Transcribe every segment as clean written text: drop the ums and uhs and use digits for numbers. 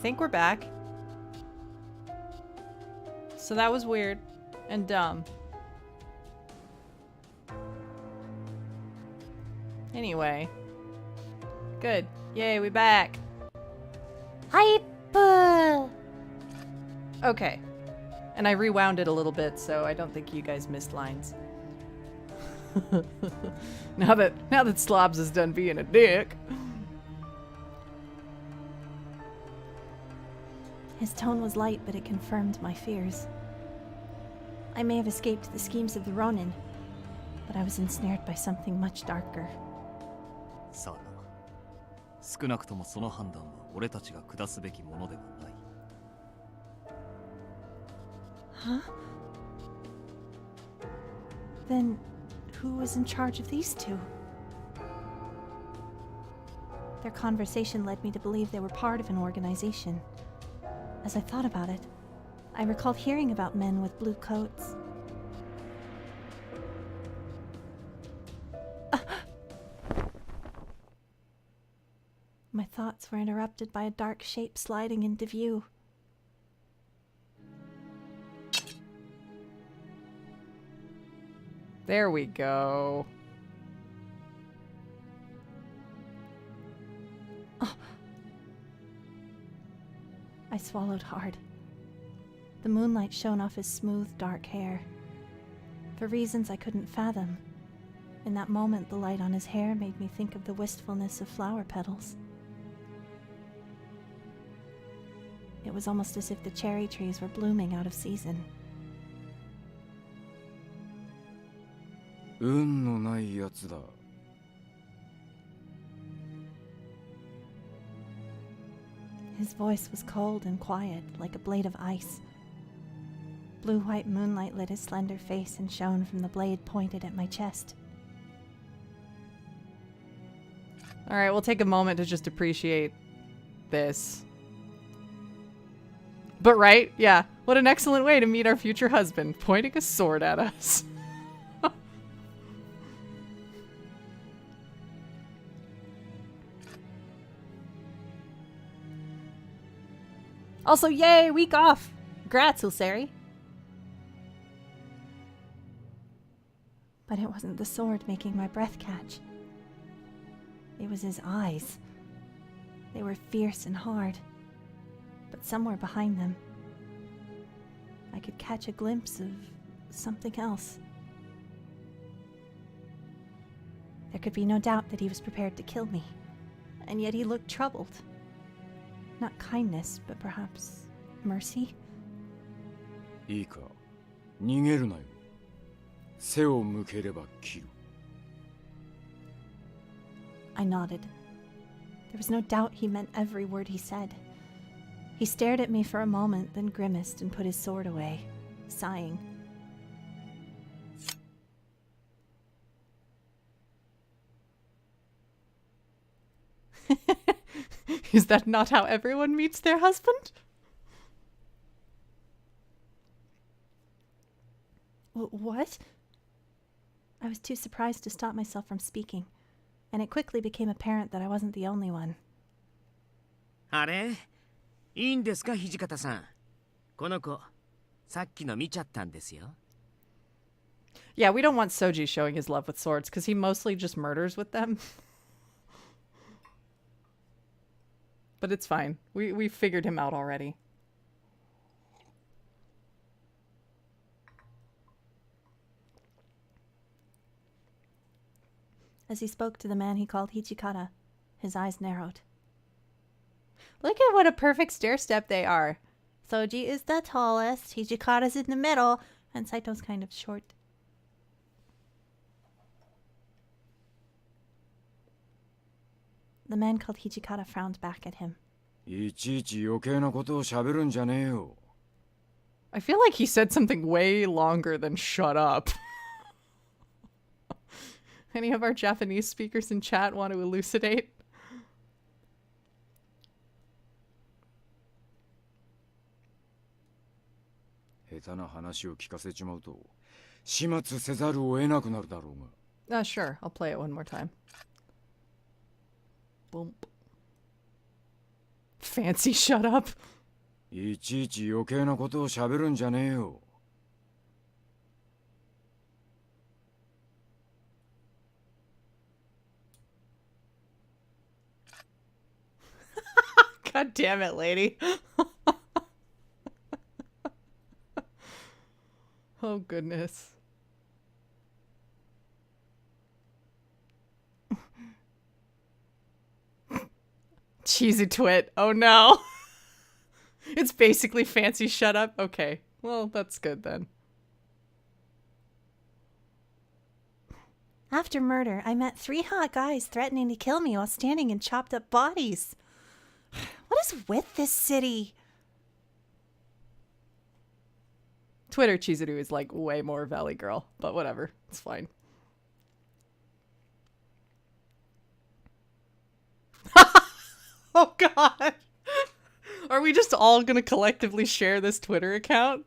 think we're back. So that was weird and dumb. Anyway. Good. Yay, we back. Hype! Okay. And I rewound it a little bit, so I don't think you guys missed lines. now that Slobs is done being a dick. His tone was light, but it confirmed my fears. I may have escaped the schemes of the Ronin, but I was ensnared by something much darker. さあ、少なくともその判断は俺たちが下すべきものではない。Huh? Then, who was in charge of these two? Their conversation led me to believe they were part of an organization. As I thought about it, I recalled hearing about men with blue coats. My thoughts were interrupted by a dark shape sliding into view. There we go. Oh. I swallowed hard. The moonlight shone off his smooth, dark hair. For reasons I couldn't fathom, in that moment the light on his hair made me think of the wistfulness of flower petals. It was almost as if the cherry trees were blooming out of season. 運のないやつだ。His voice was cold and quiet, like a blade of ice. Blue-white moonlight lit his slender face and shone from the blade pointed at my chest. Alright, we'll take a moment to just appreciate this. But right? Yeah. What an excellent way to meet our future husband, pointing a sword at us. Also, yay, week off! Grats, Ulsari. But it wasn't the sword making my breath catch. It was his eyes. They were fierce and hard, but somewhere behind them, I could catch a glimpse of something else. There could be no doubt that he was prepared to kill me, and yet he looked troubled. Not kindness, but perhaps mercy? いいか、逃げるなよ。背を向ければ切る。I nodded. There was no doubt he meant every word he said. He stared at me for a moment, then grimaced and put his sword away, sighing. Is that not how everyone meets their husband? What? I was too surprised to stop myself from speaking, and it quickly became apparent that I wasn't the only one. あれ？いいんですか、土方さん。この子、さっきの見ちゃったんですよ。Yeah, we don't want Soji showing his love with swords, because he mostly just murders with them. But it's fine. We figured him out already. As he spoke to the man he called Hijikata, his eyes narrowed. Look at what a perfect stair step they are. Soji is the tallest, Hijikata's in the middle, and Saito's kind of short. The man called Hijikata frowned back at him. いちいち余計なことを喋るんじゃねえよ。I feel like he said something way longer than shut up. Any of our Japanese speakers in chat want to elucidate? 下手な話を聞かせちまうと始末せざるを得なくなるだろうが。Sure, I'll play it one more time. Boom. Fancy shut up. いちいち余計なことを喋るんじゃねえよ。God damn it, lady. Oh, goodness. Cheesy twit. Oh, no. It's basically fancy shut up. Okay. Well, that's good then. After murder, I met 3 hot guys threatening to kill me while standing in chopped up bodies. What is with this city? Twitter Chizuru is like way more Valley Girl, but whatever. It's fine. Oh, God. Are we just all gonna collectively share this Twitter account?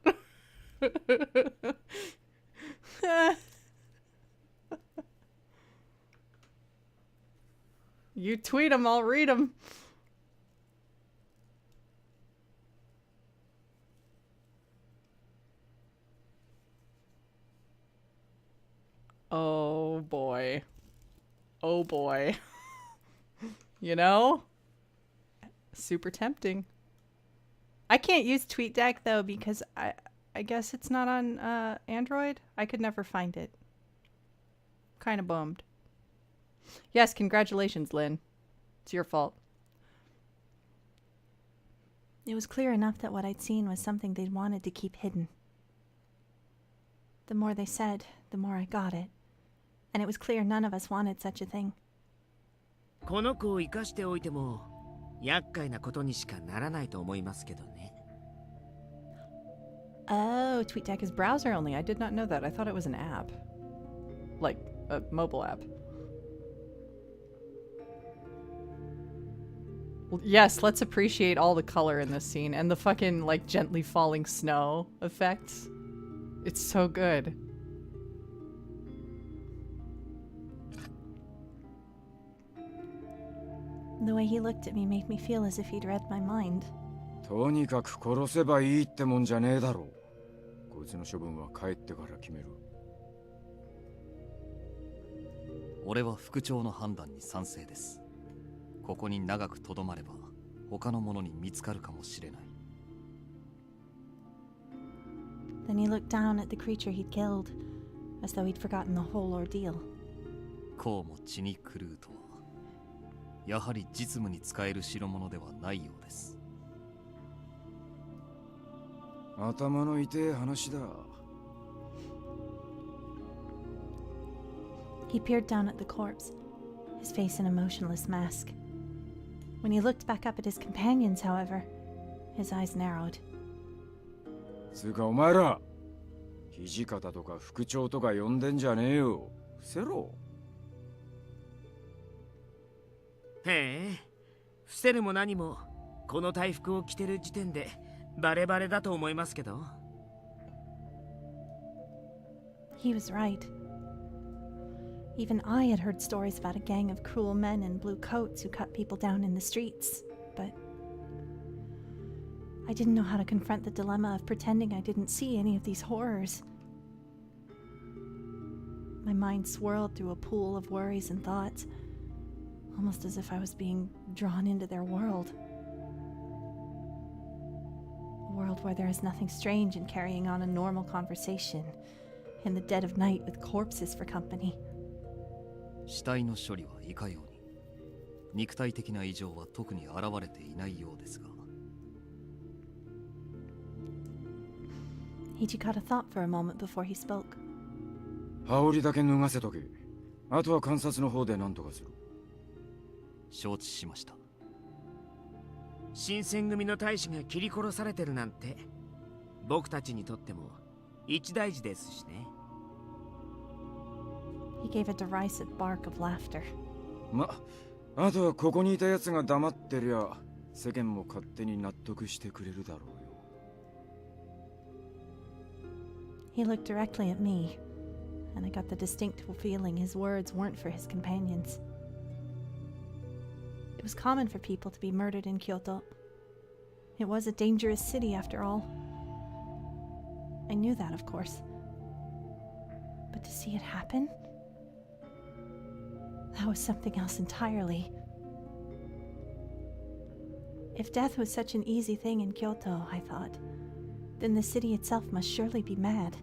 You tweet them, I'll read them. Oh boy. Oh boy. You know? Super tempting. I can't use TweetDeck though because I guess it's not on Android. I could never find it. Kind of bummed. Yes, congratulations, Lynn. It's your fault. It was clear enough that what I'd seen was something they'd wanted to keep hidden. The more they said, the more I got it. And it was clear none of us wanted such a thing. この子を生かしておいても厄介なことにしかならないと思いますけどね。 Oh, TweetDeck is browser only. I did not know that. I thought it was an app. Like, a mobile app. Well, yes, let's appreciate all the color in this scene and the fucking, like, gently falling snow effects. It's so good. The way he looked at me made me feel as if he'd read my mind. とにかく殺せばいいってもんじゃねえだろう。こいつの処分は帰ってから決める。俺は副長の判断に賛成です。ここに長くとどまれば他の者に見つかるかもしれない。 Then he looked down at the creature he'd killed, as though he'd forgotten the whole ordeal. こうも血に狂うとは、やはり実務に使える代物ではないようです。頭の痛え話だ。He peered down at the corpse, his face an emotionless mask. When he looked back up at his companions, however, his eyes narrowed. つうかお前ら、土方とか副長とか呼んでんじゃねえよ。伏せろ。へえ、伏せるも何もこの大服を着てる時点でバレバレだと思いますけど。 He was right. Even I had heard stories about a gang of cruel men in blue coats who cut people down in the streets, but I didn't know how to confront the dilemma of pretending I didn't see any of these horrors. My mind swirled through a pool of worries and thoughts, almost as if I was being drawn into their world. A world where there is nothing strange in carrying on a normal conversation in the dead of night with corpses for company. 死体の処理はいかように、肉体的な異常は特に現れていないようですが。 Hijikata thought for a moment before he spoke. 羽織だけ脱がせとけ。あとは観察の方で何とかする。承知しました。新選組の大使が切り殺されてるなんて僕たちにとっても一大事ですしね。 He gave a derisive bark of laughter. ま、あとはここにいたやつが黙ってりゃ世間も勝手に納得してくれるだろうよ。 He looked directly at me, and I got the distinct feeling his words weren't for his companions. It was common for people to be murdered in Kyoto, It was a dangerous city after all. I knew that, of course. But to see it happen? That was something else entirely. If death was such an easy thing in Kyoto, I thought, then the city itself must surely be mad.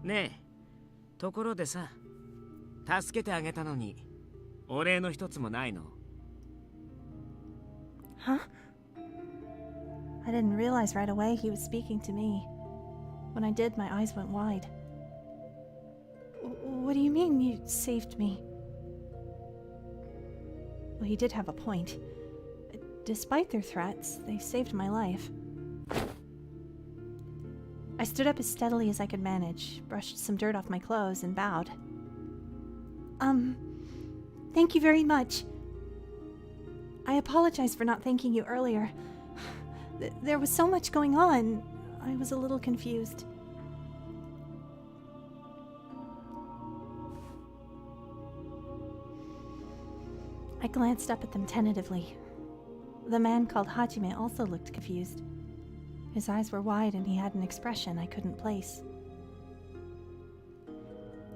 ねえ、ところでさ、助けてあげたのに、お礼の一つもないの？ Huh? I didn't realize right away he was speaking to me. When I did, my eyes went wide. What do you mean you saved me? Well, he did have a point. Despite their threats, they saved my life. I stood up as steadily as I could manage, brushed some dirt off my clothes, and bowed. Thank you very much. I apologize for not thanking you earlier. There was so much going on, I was a little confused. I glanced up at them tentatively. The man called Hajime also looked confused. His eyes were wide and he had an expression I couldn't place.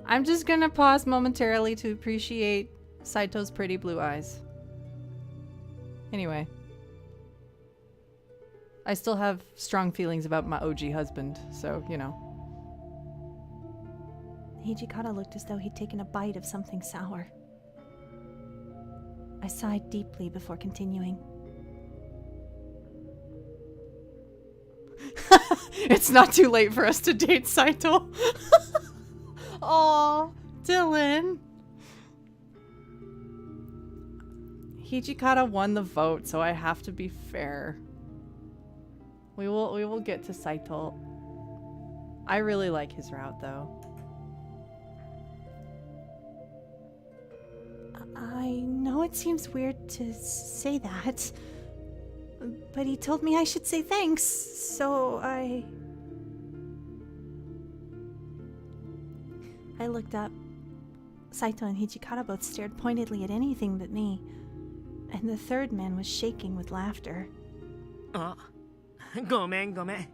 I'm just gonna pause momentarily to appreciate Saito's pretty blue eyes. Anyway. I still have strong feelings about my OG husband, so, you know. Hijikata looked as though he'd taken a bite of something sour. I sighed deeply before continuing. It's not too late for us to date Saito. Aw, Dylan. Hijikata won the vote, so I have to be fair. We will get to Saito. I really like his route, though. I know it seems weird to say that, but he told me I should say thanks, so I looked up. Saito and Hijikata both stared pointedly at anything but me, and the third man was shaking with laughter. あ、ごめんごめん。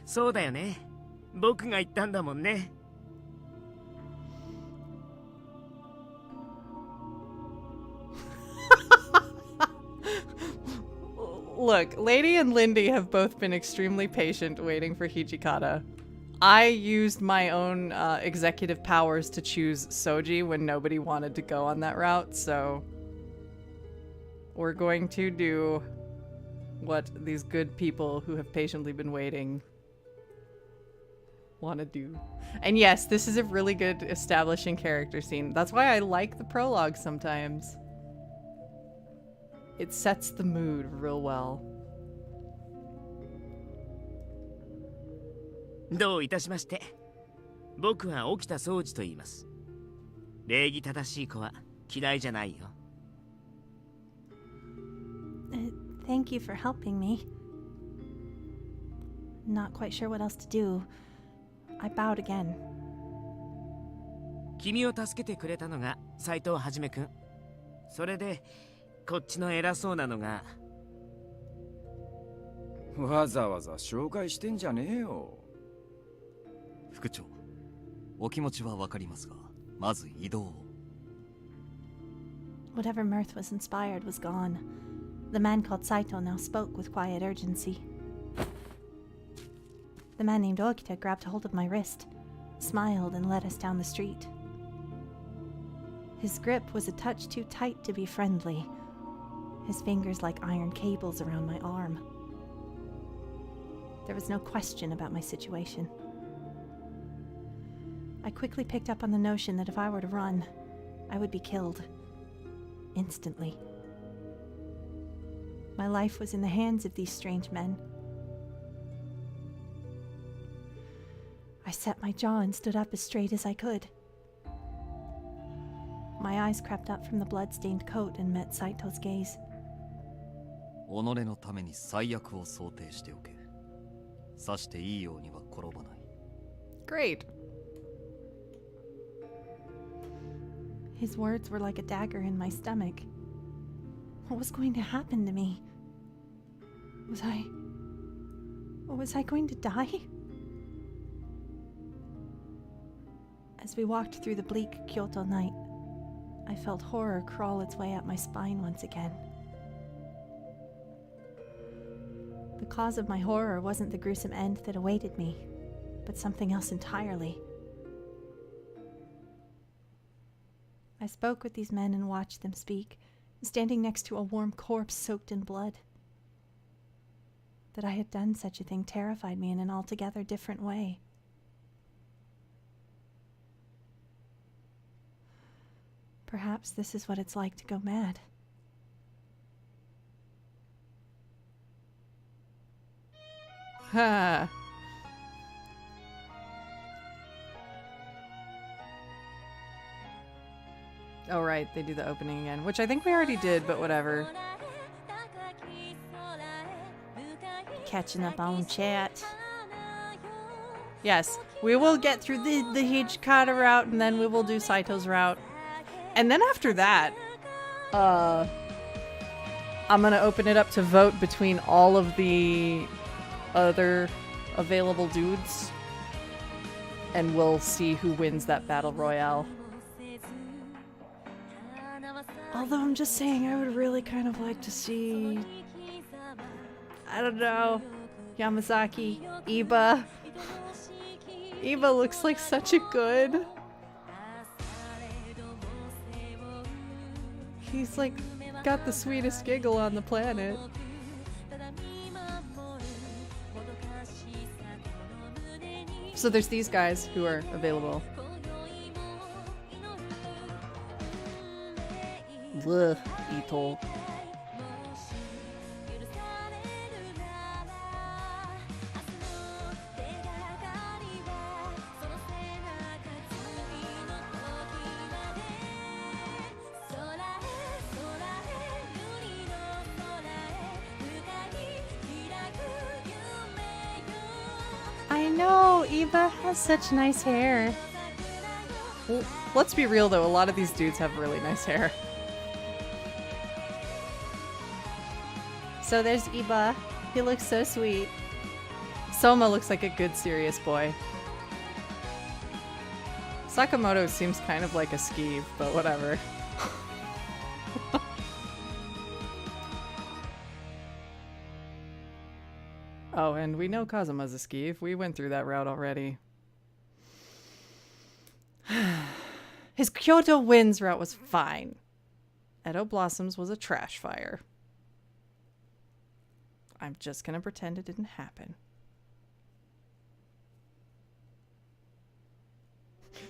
そうだよね。僕が言ったんだもんね。Look, Lady and Lindy have both been extremely patient waiting for Hijikata. I used my own executive powers to choose Soji when nobody wanted to go on that route, so we're going to do what these good people who have patiently been waiting want to do. And yes, this is a really good establishing character scene. That's why I like the prologue sometimes. It sets the mood real well. どういたしまして。僕は沖田総司と言います。礼儀正しい子は嫌いじゃないよ。Thank you for helping me. Not quite sure what else to do. I bowed again. 君を助けてくれたのが斉藤はじめくん。それでこっちの偉そうなのが。わざわざ紹介してんじゃねえよ。副長、お気持ちはわかりますが、まず移動を。Whatever mirth was inspired was gone. The man called Saito now spoke with quiet urgency. The man named Okita grabbed hold of my wrist, smiled, and led us down the street. His grip was a touch too tight to be friendly, his fingers like iron cables around my arm. There was no question about my situation. I quickly picked up on the notion that if I were to run, I would be killed. Instantly. My life was in the hands of these strange men. I set my jaw and stood up as straight as I could. My eyes crept up from the blood-stained coat and met Saito's gaze. 己のために最悪を想定しておけ。さしていいようには転ばない。Great. His words were like a dagger in my stomach. What was going to happen to me? Was I going to die? As we walked through the bleak Kyoto night, I felt horror crawl its way up my spine once again. The cause of my horror wasn't the gruesome end that awaited me, but something else entirely. I spoke with these men and watched them speak, standing next to a warm corpse soaked in blood. That I had done such a thing terrified me in an altogether different way. Perhaps this is what it's like to go mad. Ha. Oh, right, they do the opening again, which I think we already did, but whatever. Catching up on chat. Yes, we will get through the Hijikata route, and then we will do Saito's route. And then after that, I'm gonna open it up to vote between all of the other available dudes, and we'll see who wins that battle royale. Although I'm just saying, I would really kind of like to see, I don't know, Yamazaki, Iba. Iba looks like such a good. He's like got the sweetest giggle on the planet. So there's these guys who are available. Ugh, Ito. I know, Eva has such nice hair. Well, let's be real though, a lot of these dudes have really nice hair. So there's Iba. He looks so sweet. Soma looks like a good serious boy. Sakamoto seems kind of like a skeeve, but whatever. Oh, and we know Kazuma's a skeeve. We went through that route already. His Kyoto Winds route was fine. Edo Blossoms was a trash fire. I'm just gonna pretend it didn't happen.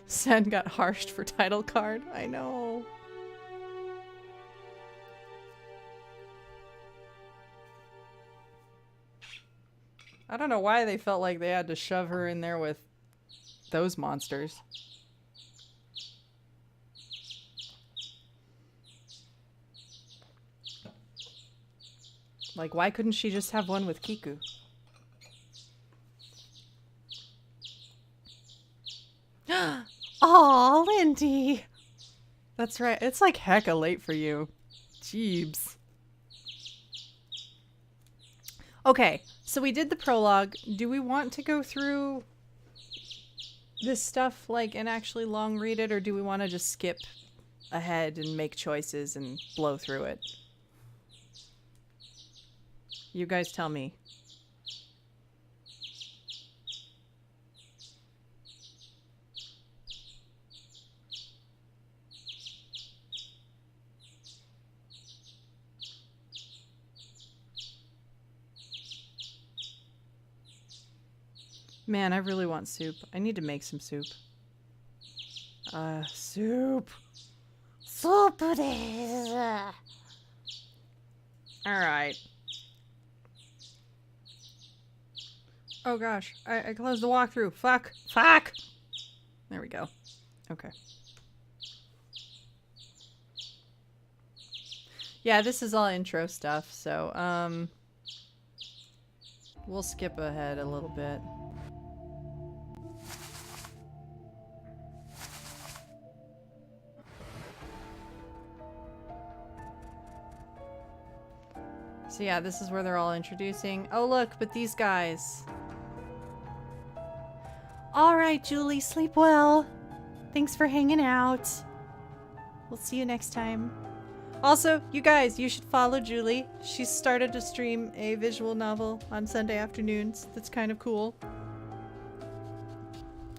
Sen got harshed for title card. I know. I don't know why they felt like they had to shove her in there with those monsters. Like, why couldn't she just have one with Kiku? Aw, Lindy! That's right. It's like hecka late for you. Jeebs. Okay, so we did the prologue. Do we want to go through this stuff, like, and actually long read it, or do we want to just skip ahead and make choices and blow through it? You guys tell me. Man, I really want soup. I need to make some soup. Soup. Soup it is. Alright. Oh gosh, I closed the walkthrough. Fuck. Fuck! There we go. Okay. Yeah, this is all intro stuff, so, we'll skip ahead a little bit. So yeah, this is where they're all introducing. Oh look, but these guys. Alright, Julie, sleep well. Thanks for hanging out. We'll see you next time. Also, you guys, you should follow Julie. She's started to stream a visual novel on Sunday afternoons that's kind of cool.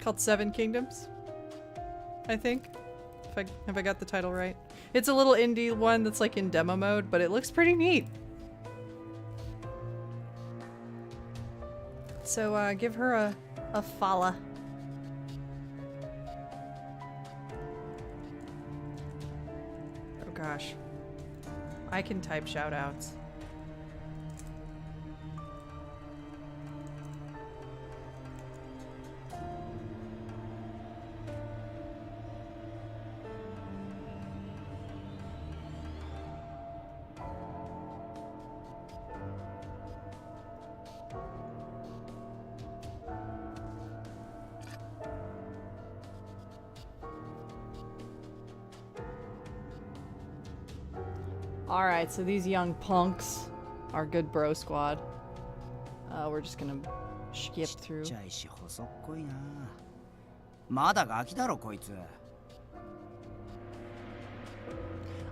Called Seven Kingdoms, I think. Have I got the title right? It's a little indie one that's like in demo mode, but it looks pretty neat. So give her a follow. Oh gosh. I can type shoutouts. Alright, so these young punks are good bro squad. We're just gonna skip through.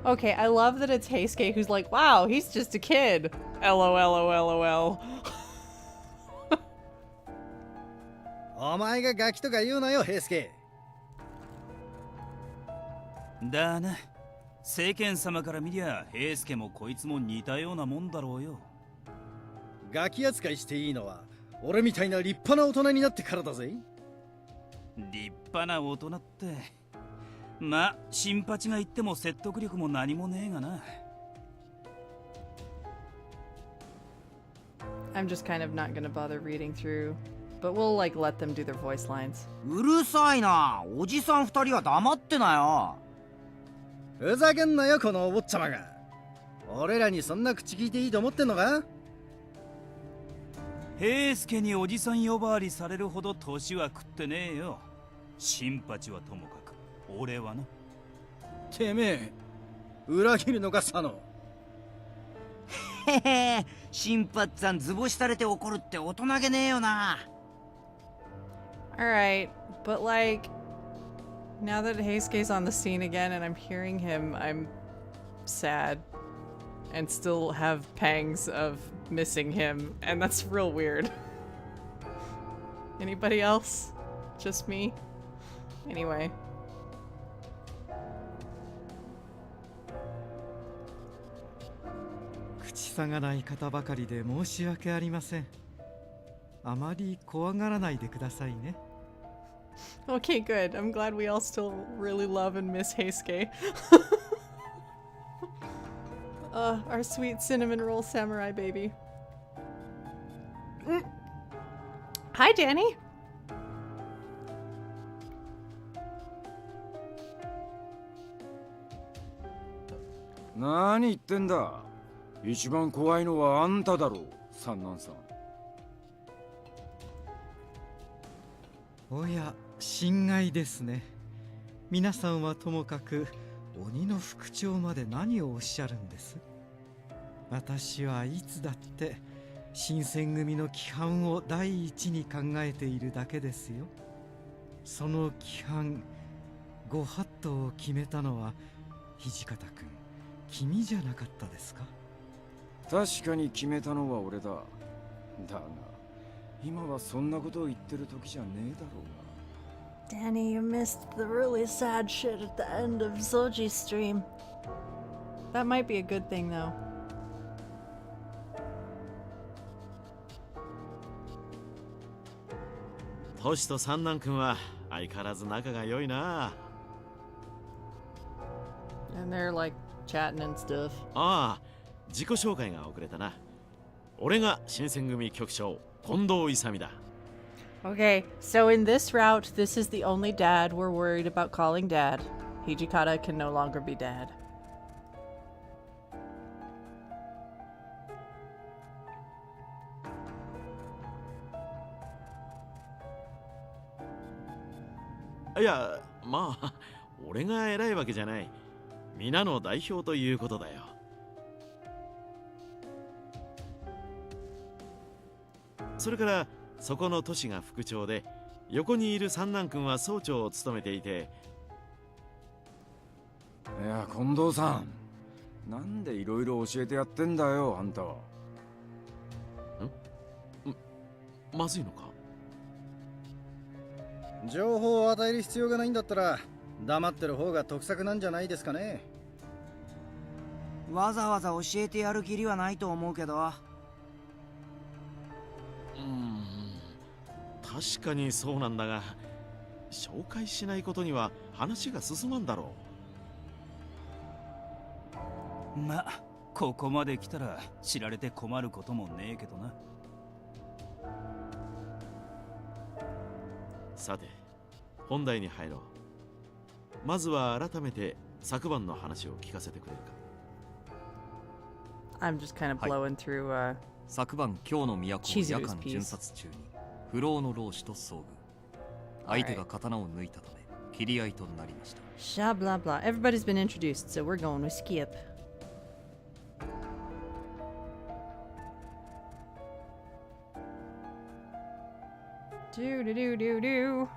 Okay, I love that it's Heisuke who's like, wow, he's just a kid. LOL. お前がガキとか言うなよ、平介。だな。世間様から見りゃ、平介もこいつも似たようなもんだろうよ。ガキ扱いしていいのは、俺みたいな立派な大人になってからだぜ。立派な大人って。ま、新八が言っても説得力も何もねえがな。I'm just kind of not gonna bother reading through, but we'll like let them do their voice lines. うるさいな。おじさん二人は黙ってなよ。ふざけんなよ、このお坊ちゃまが。俺らにそんな口聞いていいと思ってんのか？平介におじさん呼ばわりされるほど年は食ってねえよ。新八はともかく、俺はな。てめえ、裏切るのか、佐野。へへ、新八さん図星されて怒るって大人げねえよな。Alright, but like, now that Heisuke's on the scene again and I'm hearing him, I'm sad and still have pangs of missing him, and that's real weird. Anybody else? Just me? Anyway. Okay, good. I'm glad we all still really love and miss Heisuke. Our sweet cinnamon roll samurai baby. Hi, Danny.何言ってんだ。一番怖いのはあんただろう、三男さん。おや、心外ですね。皆さんはともかく鬼の副長まで何をおっしゃるんです？私はいつだって新選組の規範を第一に考えているだけですよ。その規範、ご法度を決めたのは土方君、君じゃなかったですか？確かに決めたのは俺だ。だが、今はそんなことを言ってる時じゃねえだろうが。Danny, you missed the really sad shit at the end of Zoji's stream. That might be a good thing, though. Toshi と三男君は相変わらず仲が良いな。And they're like chatting and stuff. ああ、自己紹介が遅れたな。俺が新選組局長、近藤勇だ。Okay, so in this route, this is the only dad we're worried about calling dad. Hijikata can no longer be dad.いや、まあ、俺が偉いわけじゃない。皆の代表ということだよ。それからそこの都市が副長で、横にいる三男君は総長を務めていて。いや、近藤さん、なんでいろいろ教えてやってんだよ、あんたは。まずいのか？情報を与える必要がないんだったら黙ってる方が得策なんじゃないですかね。わざわざ教えてやる義理はないと思うけど。確かにそうなんだが、紹介しないことには話が進まんだろう。ま、ここまで来たら知られて困ることもねえけどな。さて、本題に入ろう。まずは改めて昨晩の話を聞かせてくれるか。 I'm just kind of blowing through 昨晩京の都を夜間巡察中に不老の老師と遭遇。相手が刀を抜いたため切り合いとなりました。Sha blah blah. Everybody's been introduced, so we're going with skip. Do do do do do.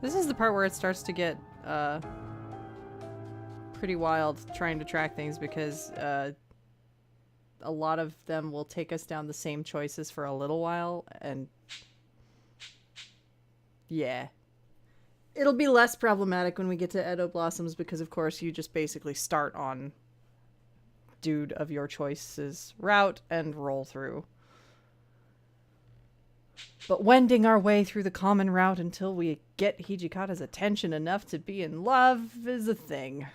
This is the part where it starts to get pretty wild trying to track things because a lot of them will take us down the same choices for a little while, and yeah. It'll be less problematic when we get to Edo Blossoms because, of course, you just basically start on dude of your choice's route and roll through. But wending our way through the common route until we get Hijikata's attention enough to be in love is a thing.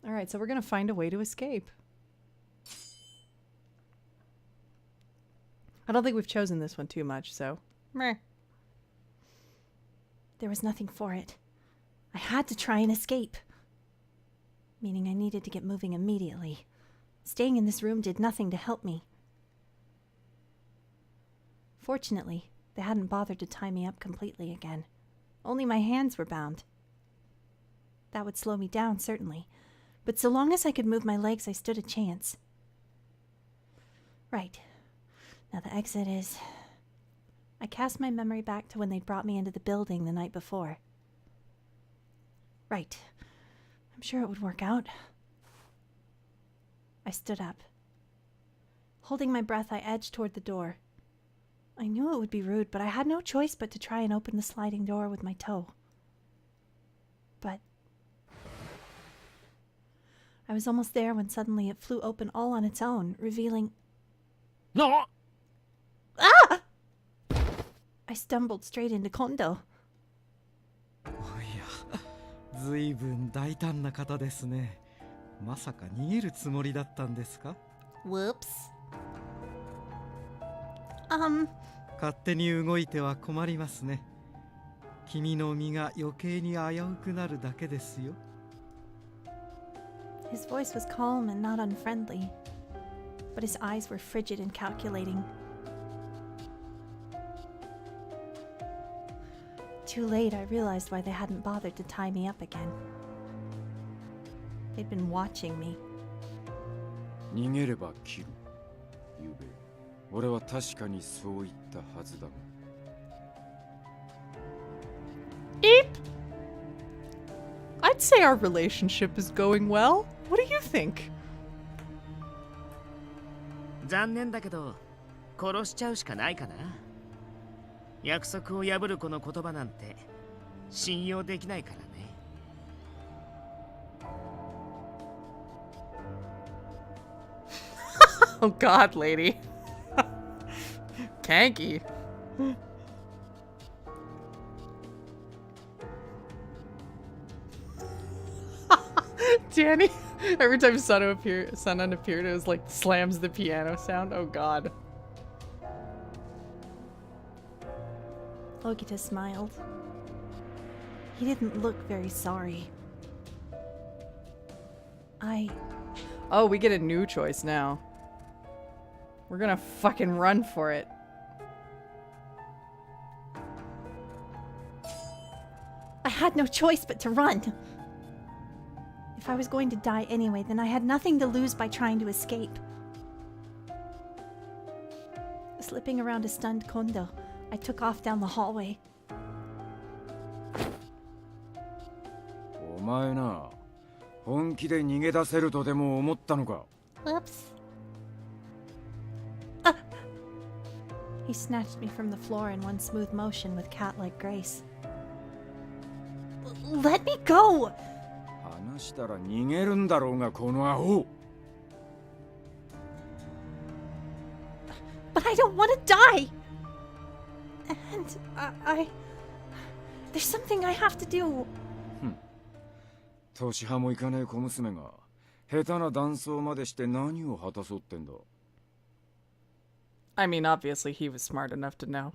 Alright, so we're gonna find a way to escape. I don't think we've chosen this one too much, so meh. There was nothing for it. I had to try and escape. Meaning I needed to get moving immediately. Staying in this room did nothing to help me. Fortunately, they hadn't bothered to tie me up completely again. Only my hands were bound. That would slow me down, certainly. But so long as I could move my legs, I stood a chance. Right. Now the exit is... I cast my memory back to when they'd brought me into the building the night before. Right. I'm sure it would work out. I stood up. Holding my breath, I edged toward the door. I knew it would be rude, but I had no choice but to try and open the sliding door with my toe. But... I was almost there when suddenly it flew open all on its own, revealing... No! Ah! I stumbled straight into Kondo. おや、ずいぶん大胆な方ですね。まさか逃げるつもりだったんですか？ Whoops. 勝手に動いては困りますね。君の身が余計に危うくなるだけですよ。 His voice was calm and not unfriendly, but his eyes were frigid and calculating. Too late, I realized why they hadn't bothered to tie me up again. They'd been watching me. 逃げれば切る。ゆうべ、俺は確かにそう言ったはずだが。Eep! I'd say our relationship is going well. What do you think? 残念だけど、殺しちゃうしかないかな。約束を破るこの言葉なんて信用できないからね。Oh god, lady. Kanky. Danny, every time Sunan appeared, it was like slams the piano sound. Oh god. Ogita smiled. He didn't look very sorry. Oh, we get a new choice now. We're gonna fucking run for it. I had no choice but to run. If I was going to die anyway, then I had nothing to lose by trying to escape. Slipping around a stunned Kondo, I took off down the hallway. お前な、本気で逃げ出せるとでも思ったのか。 Whoops. He snatched me from the floor in one smooth motion with cat-like grace. Let me go! 話したら逃げるんだろうが、このアホ。 But I don't want to die! And there's something I have to do. 年派もいかねえ小娘が下手な断層までして何を果たそうってんだ。 I mean, obviously he was smart enough to know.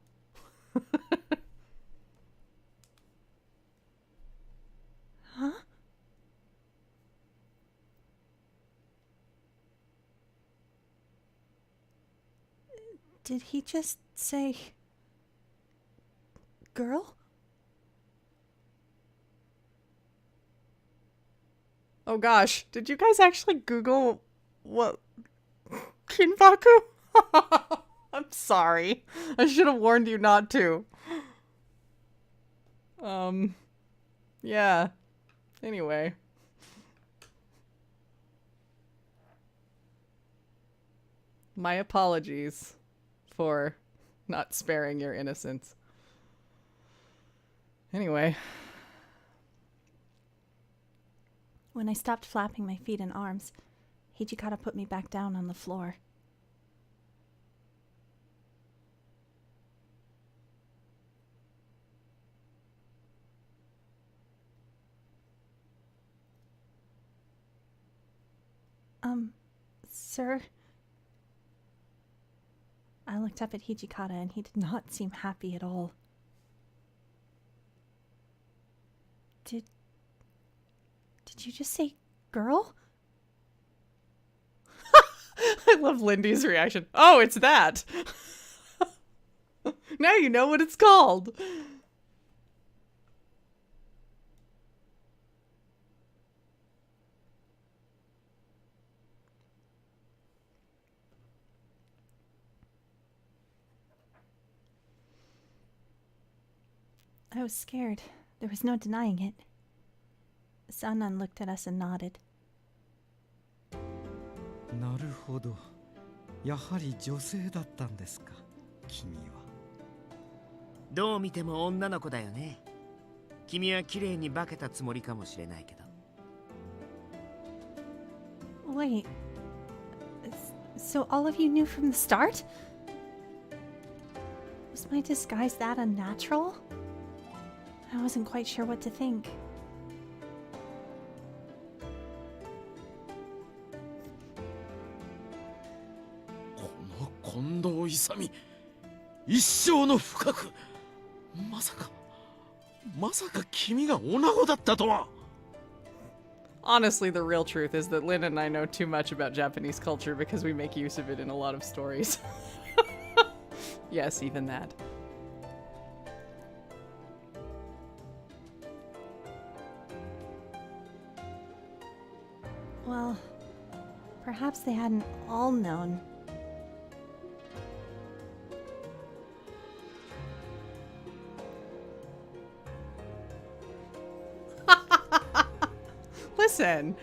Huh? Did he just say... girl? Oh gosh, did you guys actually Google what Kinbaku? I'm sorry. I should have warned you not to. Yeah. Anyway. My apologies for not sparing your innocence. Anyway. When I stopped flapping my feet and arms, Hijikata put me back down on the floor. Sir? I looked up at Hijikata and he did not seem happy at all. Did you just say girl? I love Lindy's reaction. Oh, it's that. Now you know what it's called. I was scared. There was no denying it. Sanan looked at us and nodded. なるほど。やはり女性だったんですか、君は。どう見ても女の子だよね。君は綺麗に化けたつもりかもしれないけど。Wait. So all of you knew from the start? Was my disguise that unnatural? I wasn't quite sure what to think. この近藤勇、一生の不覚。まさか君が女子だったとは。 Honestly, the real truth is that Lynn and I know too much about Japanese culture because we make use of it in a lot of stories. Yes, even that. Well, perhaps they hadn't all known. Listen.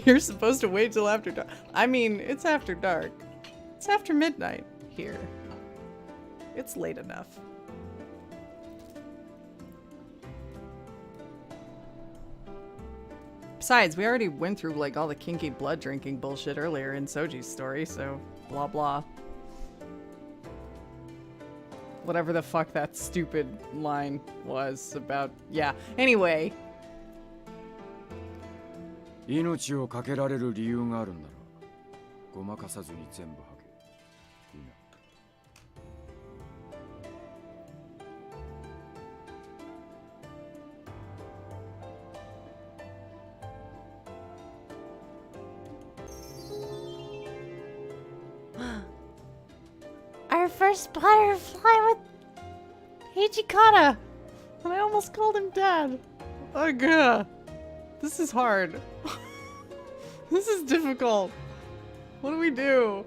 You're supposed to wait till after dark. I mean, it's after dark. It's after midnight here. It's late enough. Besides, we already went through like all the kinky blood drinking bullshit earlier in Soji's story, so blah blah. Whatever the fuck that stupid line was about. Yeah. Anyway. 命をかけられる理由があるんなら、ごまかさずに全部吐け。いいな。I Our first butterfly with Hijikata! And I almost called him dad. Ugh. This is hard. This is difficult. What do we do?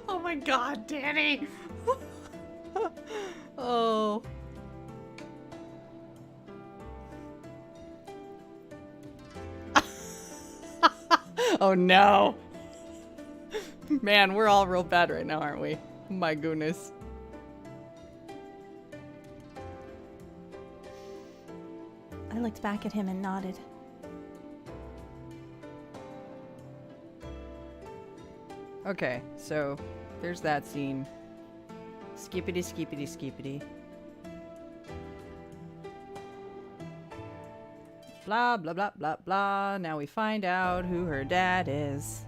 Oh my god, Danny! Oh. Oh no. Man, we're all real bad right now, aren't we? My goodness. I looked back at him and nodded. Okay, so there's that scene. Skippity, skippity, skippity. Blah, blah, blah, blah, blah. Now we find out who her dad is.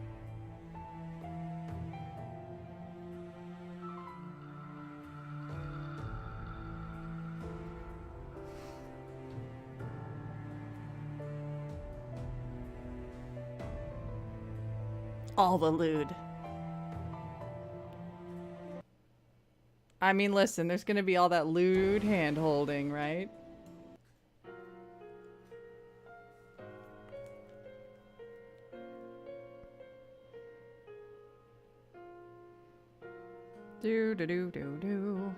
All the lewd. I mean, listen, there's gonna be all that lewd hand-holding, right? Do.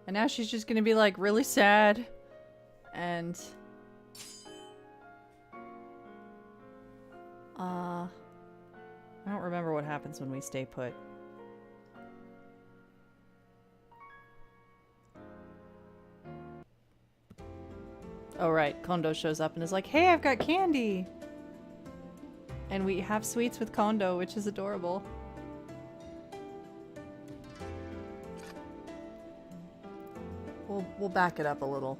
And now she's just gonna be like really sad. And I don't remember what happens when we stay put. Oh right, Kondo shows up and is like, hey, I've got candy! And we have sweets with Kondo, which is adorable. We'll back it up a little.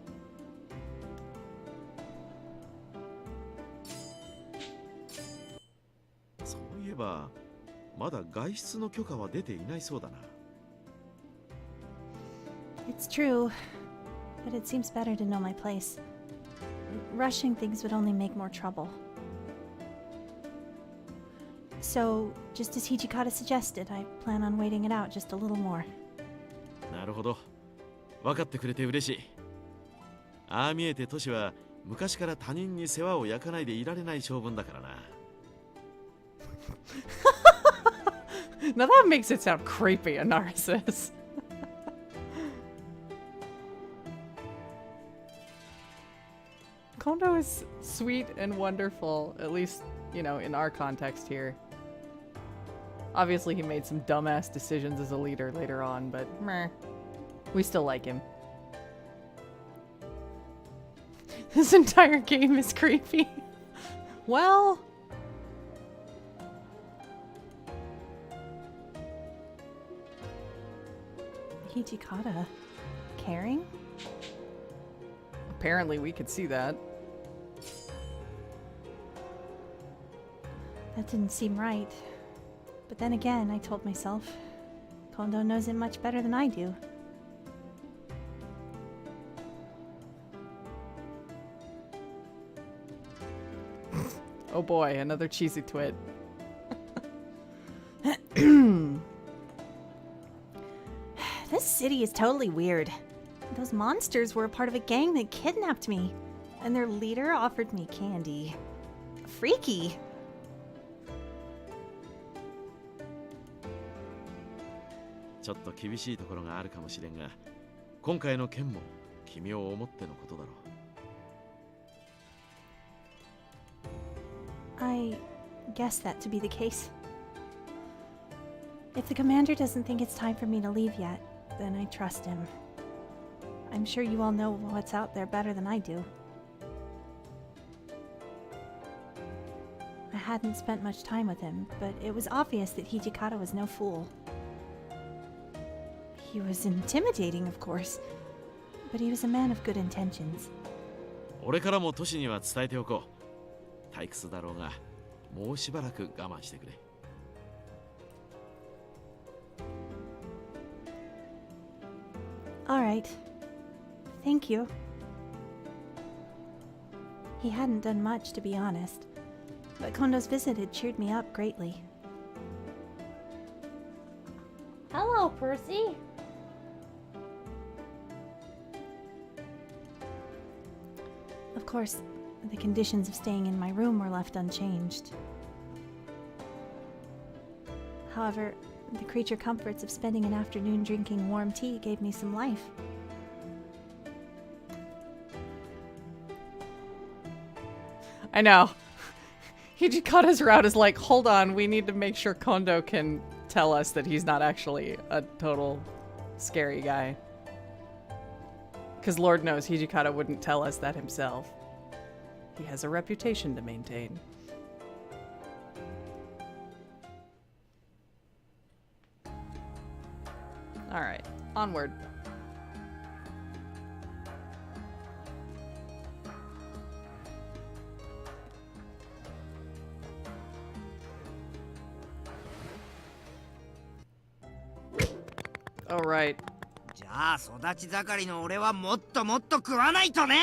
そういえば、まだ外出の許可は出ていないそうだな。It's true, but it seems better to know my place. Rushing things would only make more trouble. So, just as Hijikata suggested, I plan on waiting it out just a little more. なるほど。分かってくれて嬉しい。ああ見えてトシは昔から他人に世話を焼かないでいられない性分だからな。Now that makes it sound creepy, a narcissist. Kondo is sweet and wonderful, at least, you know, in our context here. Obviously, he made some dumbass decisions as a leader later on, but meh. We still like him. This entire game is creepy. Well... Hijikata. Caring? Apparently we could see that. That didn't seem right. But then again, I told myself, Kondo knows it much better than I do. Oh boy, another cheesy twit. This city is totally weird. Those monsters were a part of a gang that kidnapped me, and their leader offered me candy. Freaky. ちょっと厳しいところがあるかもしれんが、今回の件も君を思ってのことだろう。I guess that to be the case. If the commander doesn't think it's time for me to leave yet, then I trust him. I'm sure you all know what's out there better than I do. I hadn't spent much time with him, but it was obvious that Hijikata was no fool. He was intimidating, of course, but he was a man of good intentions. 俺からもトシには伝えておこう。退屈だろうが、もうしばらく我慢してくれ。All right. Thank you. He hadn't done much, to be honest, but Kondo's visit had cheered me up greatly. Hello, Percy. Of course, the conditions of staying in my room were left unchanged. However, the creature comforts of spending an afternoon drinking warm tea gave me some life. I know. Hijikata's route is like, hold on, we need to make sure Kondo can tell us that he's not actually a total scary guy. Because Lord knows Hijikata wouldn't tell us that himself. He has a reputation to maintain. Alright, onward. Alright. じゃあ育ち盛りの俺はもっともっと食わないとね。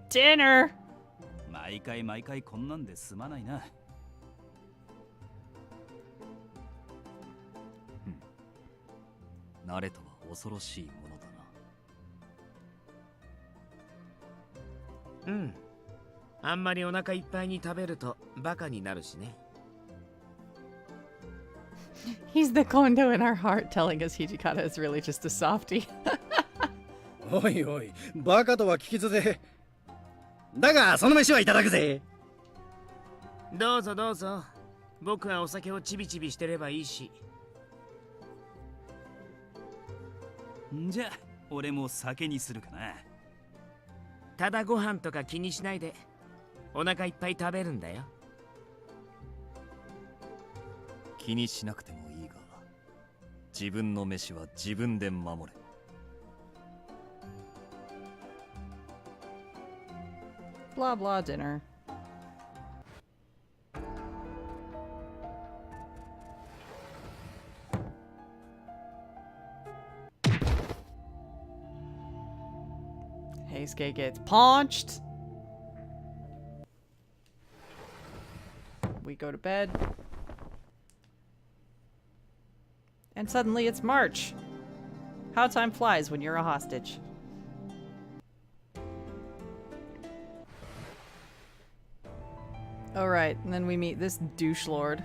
Dinner! 毎回毎回こんなんで済まないな。慣れとは恐ろしいものだな。うん。あんまりお腹いっぱいに食べるとバカになるしね。He's the Kondo in our heart telling us Hijikata is really just a softie. おいおい、バカとは聞き捨て。だが、その飯はいただくぜ。どうぞどうぞ。僕はお酒をちびちびしてればいいし。んじゃ、俺も酒にするかな。ただご飯とか気にしないで。お腹いっぱい食べるんだよ。気にしなくてもいいが、自分の飯は自分で守れ。Blah blah dinner. Heisuke gets punched. We go to bed. And suddenly it's March. How time flies when you're a hostage. Alright, and then we meet this douche lord.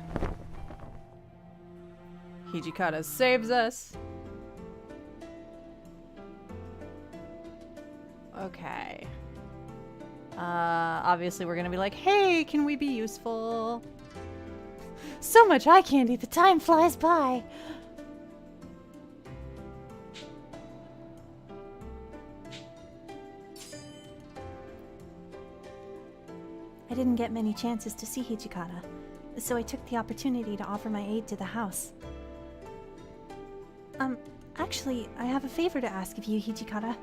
Hijikata saves us. Okay. Obviously we're gonna be like, hey, can we be useful? So much eye candy, the time flies by. I didn't get many chances to see Hijikata, so I took the opportunity to offer my aid to the house. Actually, I have a favor to ask of you, Hijikata.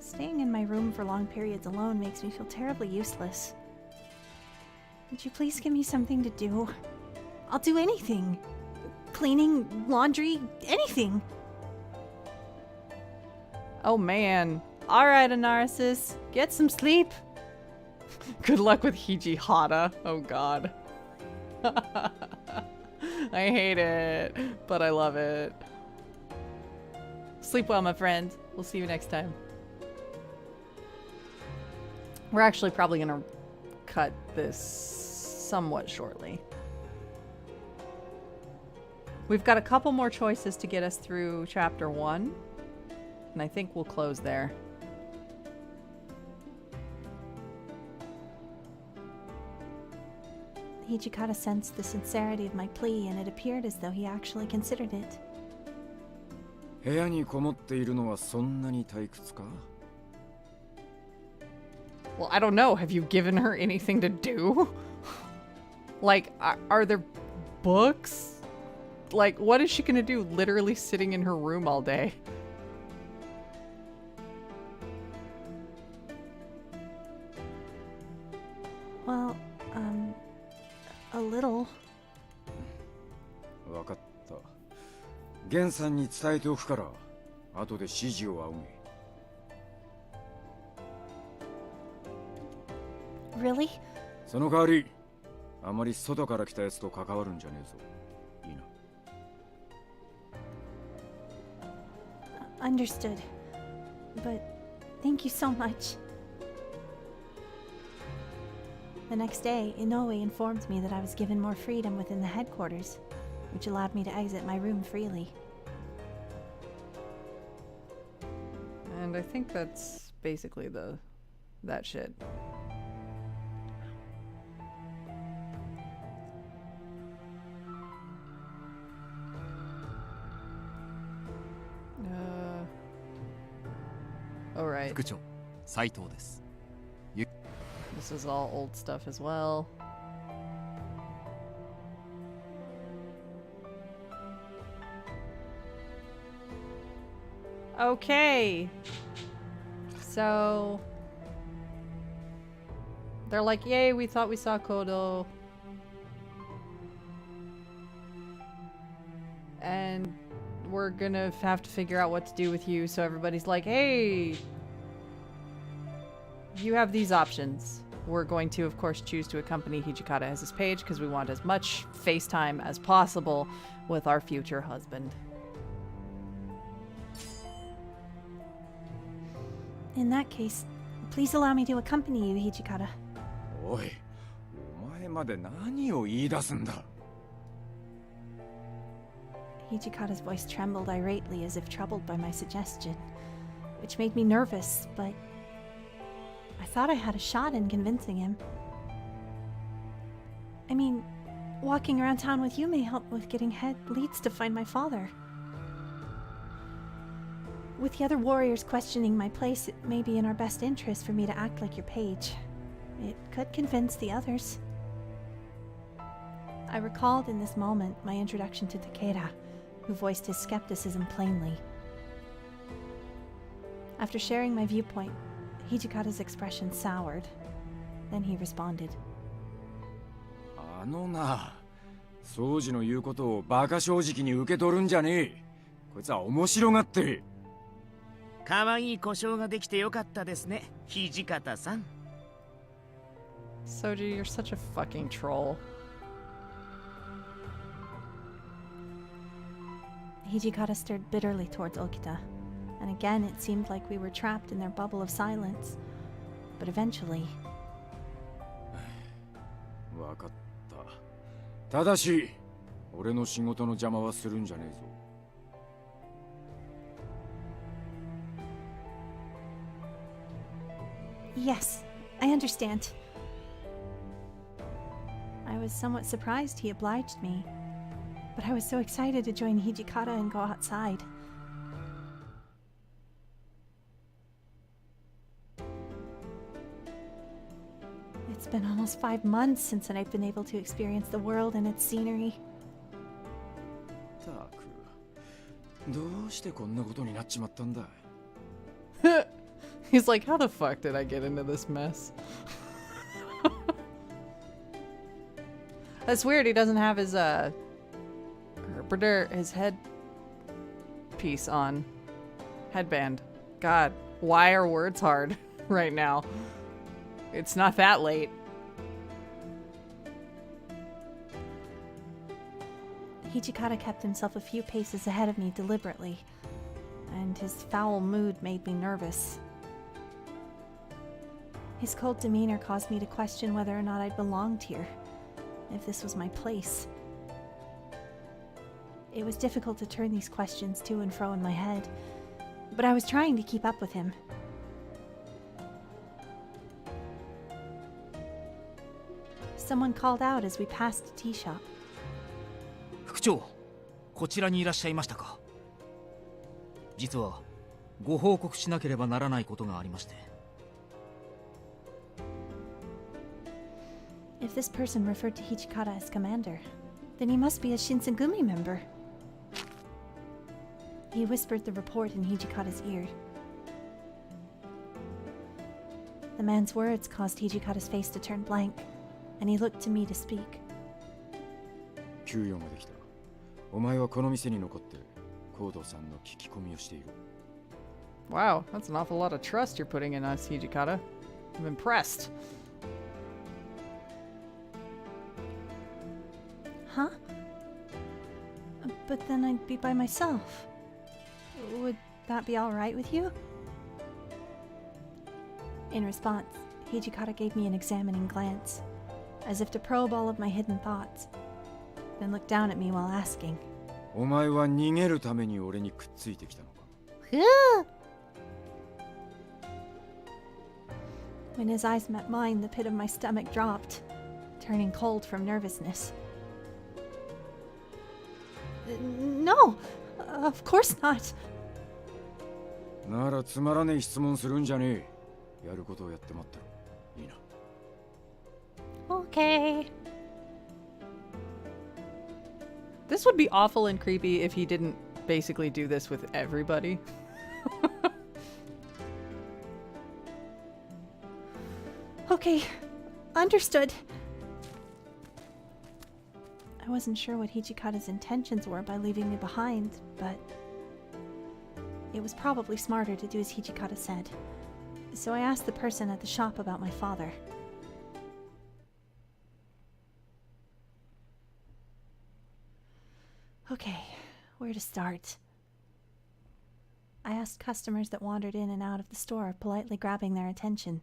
Staying in my room for long periods alone makes me feel terribly useless. Would you please give me something to do? I'll do anything. Cleaning, laundry, anything. Oh man. Alright, Anarasis. Get some sleep. Good luck with Hijikata. Oh god. I hate it, but I love it. Sleep well, my friend. We'll see you next time. We're actually probably gonna cut this somewhat shortly. We've got a couple more choices to get us through chapter 1, and I think we'll close there. Hijikata sensed the sincerity of my plea, and it appeared as though he actually considered it. 部屋にこもっているのはそんなに退屈か? Well, I don't know. Have you given her anything to do? Like, are there books? Like, what is she gonna do literally sitting in her room all day? Well, a little. わかった。ゲンさんに伝えておくから、後で指示を仰げ。Really? その代わりあまり外から来たやつと関わるんじゃねえぞ。いいな。Understood. But thank you so much. The next day, Inoue informed me that I was given more freedom within the headquarters, which allowed me to exit my room freely. And I think that's basically that shit. All right. 副長斉藤です。 This is all old stuff as well. Okay. So they're like, yay, we thought we saw Kodo. And we're gonna have to figure out what to do with you. So everybody's like, hey, you have these options. We're going to, of course, choose to accompany Hijikata as his page because we want as much FaceTime as possible with our future husband. In that case, please allow me to accompany you, Hijikata. おい、お前まで何を言い出すんだ。Hijikata's voice trembled irately as if troubled by my suggestion, which made me nervous, but I thought I had a shot in convincing him. I mean, walking around town with you may help with getting head leads to find my father. With the other warriors questioning my place, it may be in our best interest for me to act like your page. It could convince the others. I recalled in this moment my introduction to Takeda, who voiced his skepticism plainly. After sharing my viewpoint, Hijikata's expression soured. Then he responded. あのな、宗司の言うことをバカ正直に受け取るんじゃねえ。こいつは面白がってる。可愛い故障ができてよかったですね、土方さん。Soji, you're such a fucking troll. Hijikata stared bitterly towards Okita, and again it seemed like we were trapped in their bubble of silence. But eventually... わかった。ただし、俺の仕事の邪魔はするんじゃねえぞ。Yes, I understand. I was somewhat surprised he obliged me, but I was so excited to join Hijikata and go outside. It's been almost 5 months since I've been able to experience the world and its scenery. たく、どうしてこんなことになっちまったんだ。He's like, how the fuck did I get into this mess? That's weird, he doesn't have his his head piece on. Headband. God, why are words hard right now? It's not that late. Hijikata kept himself a few paces ahead of me deliberately, and his foul mood made me nervous. His cold demeanor caused me to question whether or not I belonged here, if this was my place. It was difficult to turn these questions to and fro in my head, but I was trying to keep up with him. Someone called out as we passed a tea shop. 副長、こちらにいらっしゃいましたか。実はご報告しなければならないことがありまして。If this person referred to Hijikata as commander, then he must be a Shinsengumi member. He whispered the report in Hijikata's ear. The man's words caused Hijikata's face to turn blank, and he looked to me to speak. 給与ができた。お前はこの店に残ってコードさんの聞き込みをしている。Wow, that's an awful lot of trust you're putting in us, Hijikata. I'm impressed. Huh? But then I'd be by myself. Would that be alright with you? In response, Hijikata gave me an examining glance, as if to probe all of my hidden thoughts, then looked down at me while asking, お前は逃げるために俺にくっついてきたのか？ When his eyes met mine, the pit of my stomach dropped, turning cold from nervousness. No, of course not. ならつまらねえ質問するんじゃねえ。やることをやって待ってろ。いいな。 Okay. This would be awful and creepy if he didn't basically do this with everybody. Okay, understood. I wasn't sure what Hijikata's intentions were by leaving me behind, but it was probably smarter to do as Hijikata said. So I asked the person at the shop about my father. Okay, where to start? I asked customers that wandered in and out of the store, politely grabbing their attention.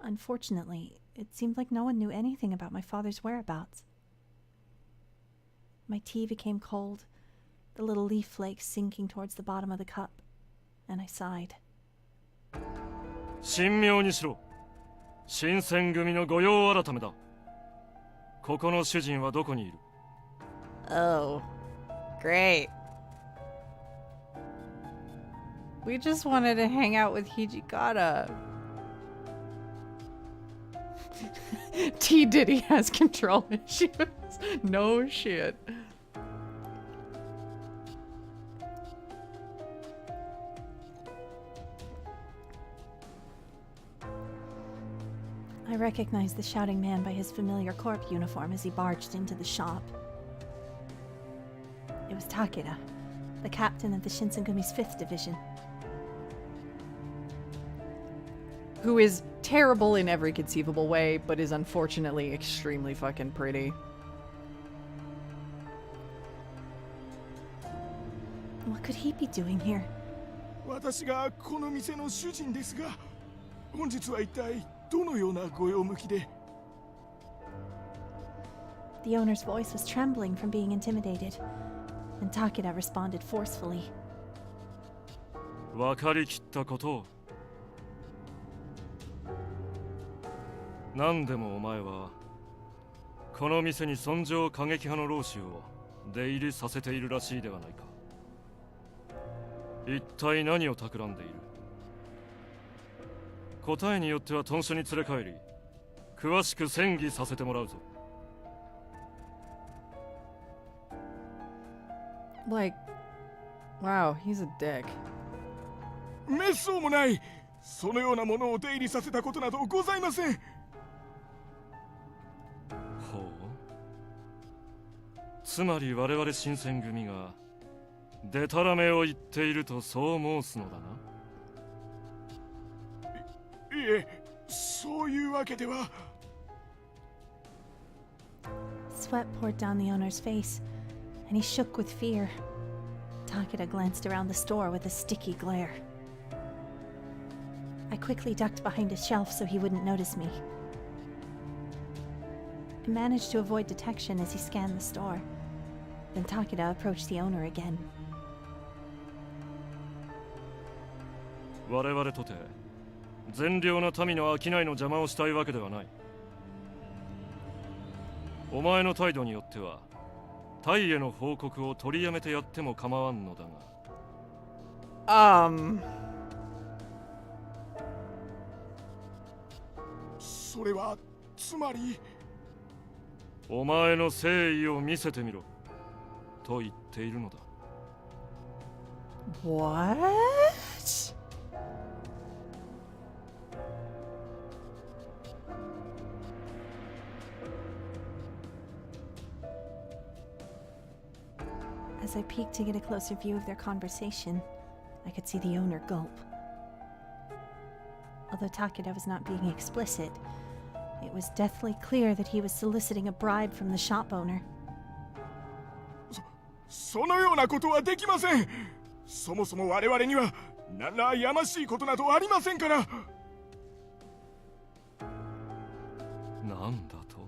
Unfortunately, it seemed like no one knew anything about my father's whereabouts. My tea became cold, the little leaf flakes sinking towards the bottom of the cup, and I sighed. 神妙にしろ。新選組の御用改めだ。ここの主人はどこにいる？ Oh, great. We just wanted to hang out with Hijikata. T. Diddy has control issues. No shit. I recognized the shouting man by his familiar corp uniform as he barged into the shop. It was Takeda, the captain of the Shinsengumi's 5th Division. Who is terrible in every conceivable way, but is unfortunately extremely fucking pretty. What could he be doing here? 私がこの店の主人ですが、本日は一体どのようなご用向きで？ The owner's voice was trembling from being intimidated, and Takeda responded forcefully. 分かりきったことを。何でもお前はこの店に尊上過激派の老衆を出入りさせているらしいではないか。一体何を企んでいる？答えによっては豚書に連れ帰り詳しく審議させてもらうぞ。 Like, wow, he's a dick. めっそうもない。そのようなものを出入りさせたことなどございません。 ほう。つまり我々新選組がデタラメを言っているとそう申すのだな。いえ、そういうわけでは。 Sweat poured down the owner's face, and he shook with fear. Takeda glanced around the store with a sticky glare. I quickly ducked behind a shelf so he wouldn't notice me. I managed to avoid detection as he scanned the store. Then Takeda approached the owner again. 我々とて善良な民の商いの邪魔をしたいわけではない。お前の態度によってはタイへの報告を取りやめてやっても構わんのだが。それはつまり。お前の誠意を見せてみろと言っているのだ。 What? As I peeked to get a closer view of their conversation, I could see the owner gulp. Although Takeda was not being explicit, It was deathly clear that he was soliciting a bribe from the shop owner. そのようなことはできません。そもそも我々には何らやましいことなどありませんから。なんだと？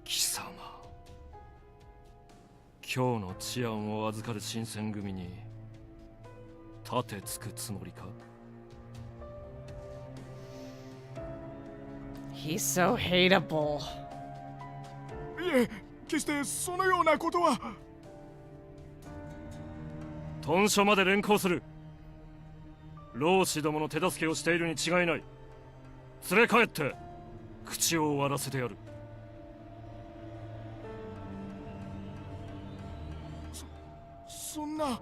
貴様、今日の治安を預かる新選組に盾つくつもりか？ He's so hateable. いえ、決してそのようなことは。屯所まで連行する。老子どもの手助けをしているに違いない。連れ帰って口を割らせてやる。そんな。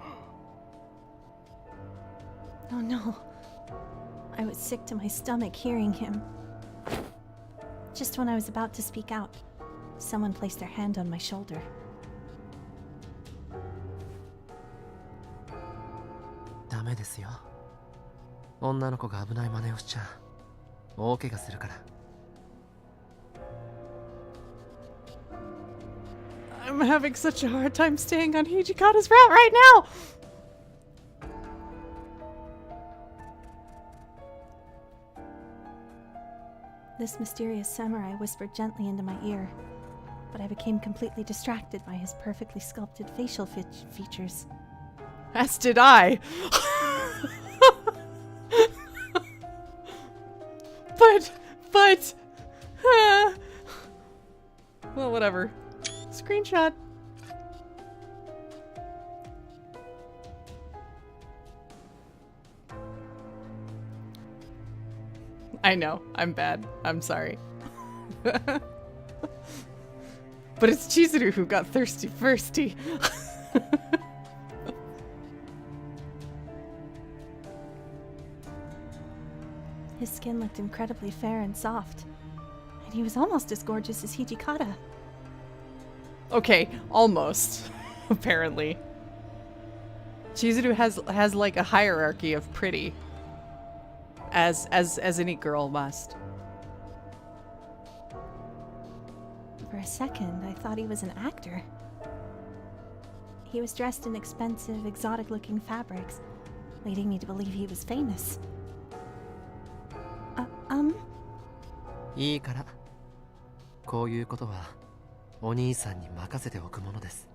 Oh no. I was sick to my stomach hearing him. Just when I was about to speak out, someone placed their hand on my shoulder. ダメですよ。女の子が危ない真似をしちゃ大怪我するから。I'm having such a hard time staying on Hijikata's route right now! This mysterious samurai whispered gently into my ear, but I became completely distracted by his perfectly sculpted facial features. As did I. but, well, whatever. Screenshot. I know, I'm bad. I'm sorry. But it's Chizuru who got thirsty firsty. His skin looked incredibly fair and soft, and he was almost as gorgeous as Hijikata. Okay, almost. Apparently. Chizuru has like a hierarchy of pretty. As any girl must. For a second, I thought he was an actor. He was dressed in expensive, exotic-looking fabrics, leading me to believe he was famous. いいから。こういうことはお兄さんに任せておくものです。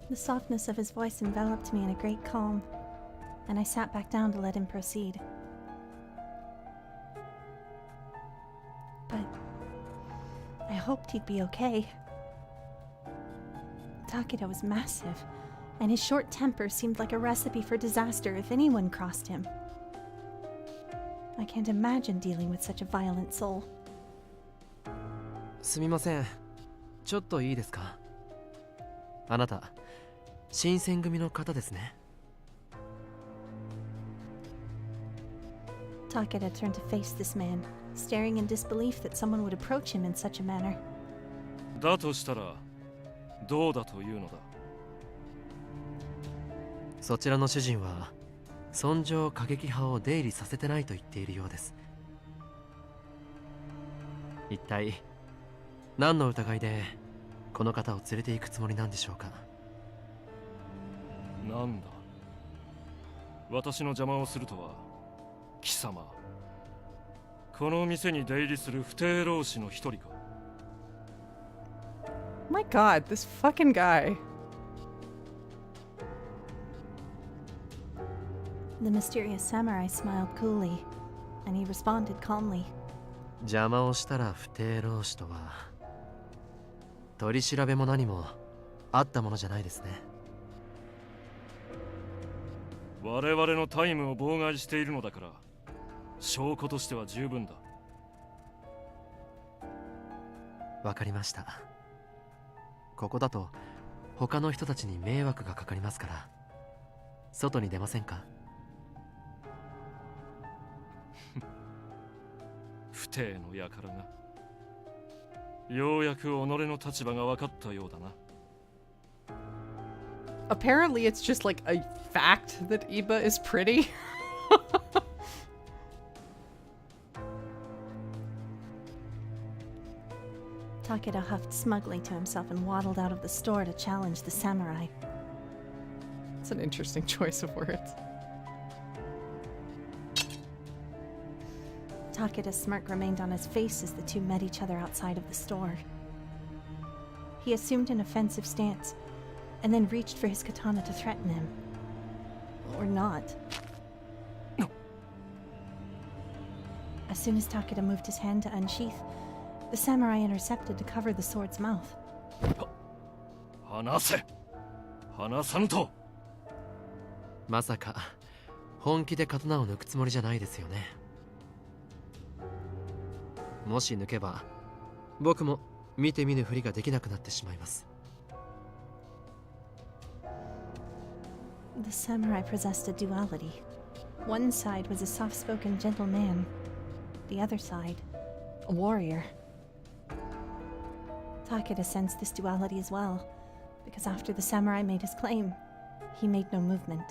The softness of his voice enveloped me in a great calm, and I sat back down to let him proceed. But I hoped he'd be okay. Takeda was massive, and his short temper seemed like a recipe for disaster if anyone crossed him. I can't imagine dealing with such a violent soul. すみません。ちょっといいですか？あなた、新選組の方ですね。Takeda turned to face this man, staring in disbelief that someone would approach him in such a manner. だとしたらどうだというのだ。そちらの主人は尊上過激派を出入りさせてないと言っているようです。一体何の疑いでこの方を連れて行くつもりなんでしょうか？なんだ、私の邪魔をするとは貴様、この店に出入りする不逞老師の一人か。 My god, this fucking guy. The mysterious samurai smiled coolly, and he responded calmly. 邪魔をしたら不逞老師とは取り調べも何もあったものじゃないですね。我々のタイムを妨害しているのだから証拠としては十分だ。わかりました。ここだと他の人たちに迷惑がかかりますから外に出ませんか？不逞の輩がようやく己の立場が分かったようだな。Apparently it's just like a fact that Iba is pretty. Takeda huffed smugly to himself and waddled out of the store to challenge the samurai. It's an interesting choice of words. Takeda's smirk remained on his face as the two met each other outside of the store. He assumed an offensive stance, and then reached for his katana to threaten him. Or not. As soon as Takeda moved his hand to unsheath, the samurai intercepted to cover the sword's mouth. 離せ離さぬとまさか本気で刀を抜くつもりじゃないですよね。もし抜けば僕も見て見ぬふりができなくなってしまいます。 The samurai possessed a duality. One side was a soft-spoken gentle man. The other side, a warrior. Takeda sensed this duality as well, because after the samurai made his claim, he made no movement.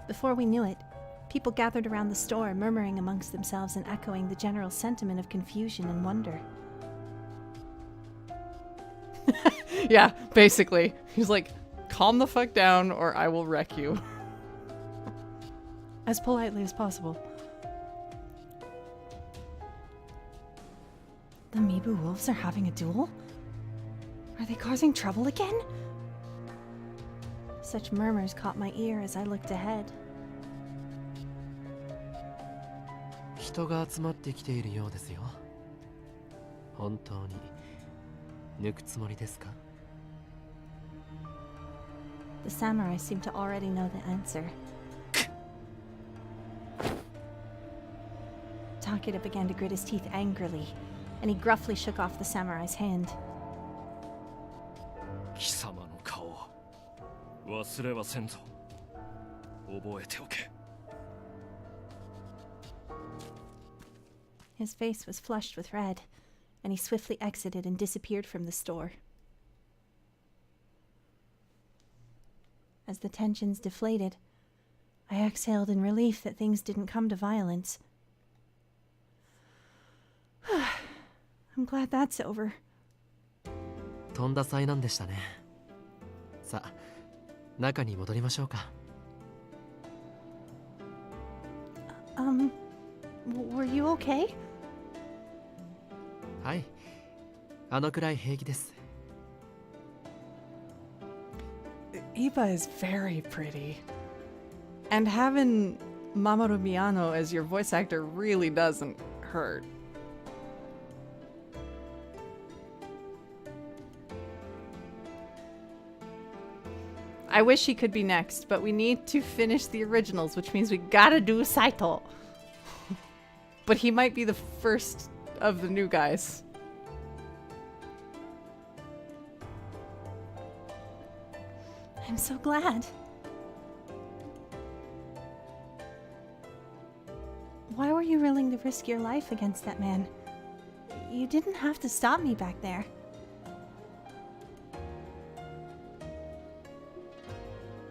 Before we knew it, people gathered around the store, murmuring amongst themselves and echoing the general sentiment of confusion and wonder. Yeah, basically. He's like, calm the fuck down or I will wreck you. As politely as possible. The Mibu wolves are having a duel? Are they causing trouble again? Such murmurs caught my ear as I looked ahead. 人が集まってきているようですよ。本当に抜くつもりですか? The samurai seemed to already know the answer. Takeda began to grit his teeth angrily, and he gruffly shook off the samurai's hand. 貴様の顔忘れはせんぞ。覚えておけ。 His face was flushed with red, and he swiftly exited and disappeared from the store. As the tensions deflated, I exhaled in relief that things didn't come to violence. I'm glad that's over. とんだ災難でしたね。さあ、中に戻りましょうか。Were you okay? はい、あのくらい平気です。 Iba is very pretty. And having Mamoru Miyano as your voice actor really doesn't hurt. I wish he could be next, but we need to finish the originals, which means we gotta do Saito. But he might be the first of the new guys. I'm so glad. Why were you willing to risk your life against that man? You didn't have to stop me back there.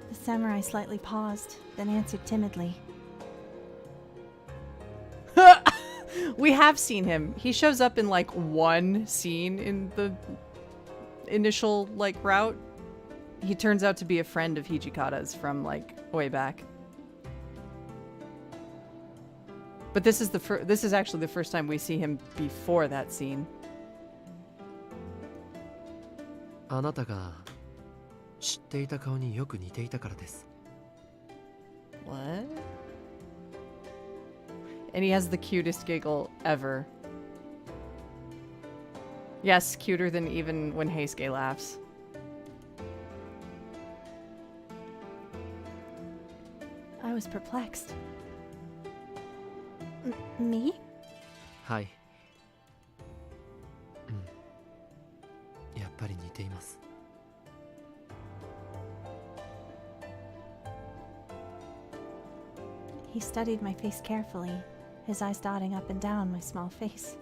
The samurai slightly paused, then answered timidly. We have seen him. He shows up in like one scene in the initial like route. He turns out to be a friend of Hijikata's from like way back. But this is actually the first time we see him before that scene. あなたが知っていた顔によく似ていたからです。 What? And he has the cutest giggle ever. Yes, cuter than even when Heisuke laughs. I was perplexed. Me? はい。やっぱり似ています。 He studied my face carefully, his eyes dotting up and down my small face.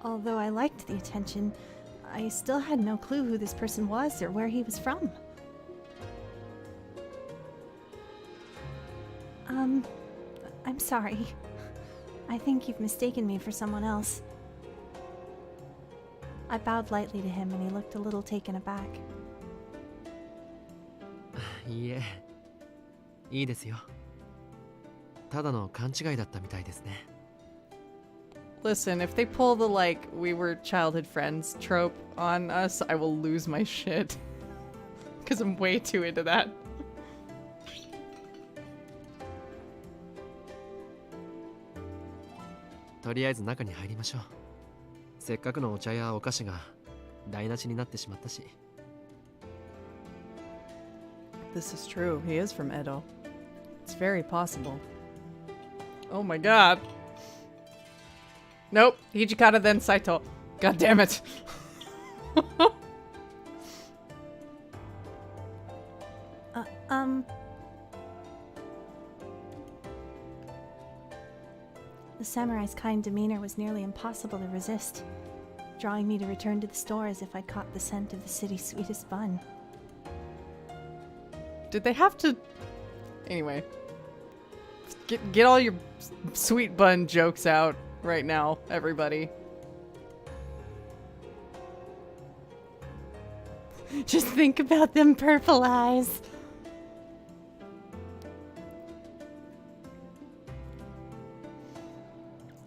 Although I liked the attention, I still had no clue who this person was or where he was from. I'm sorry. I think you've mistaken me for someone else. I bowed lightly to him and he looked a little taken aback. いいえ、いいですよ。ただの勘違いだったみたいですね。Listen, if they pull the like we were childhood friends trope on us, I will lose my shit. Because I'm way too into that. とりあえず中に入りましょう。せっかくのお茶やお菓子が台無しになってしまったし。This is true. He is from Edo. It's very possible. Oh my god. Nope. Hijikata then Saito. God damn it. The samurai's kind demeanor was nearly impossible to resist, drawing me to return to the store as if I'd caught the scent of the city's sweetest bun. Did they have to... Anyway. Get all your sweet bun jokes out right now, everybody. Just think about them purple eyes.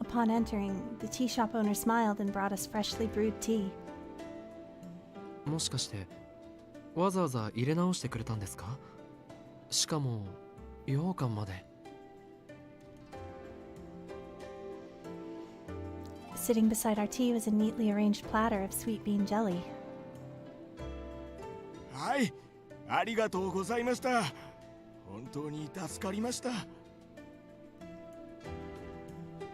Upon entering, the tea shop owner smiled and brought us freshly brewed tea. もしかしてわざわざ入れ直してくれたんですか？しかも羊羹まで。Sitting beside our tea was a neatly arranged platter of sweet bean jelly. はい、ありがとうございました。本当に助かりました。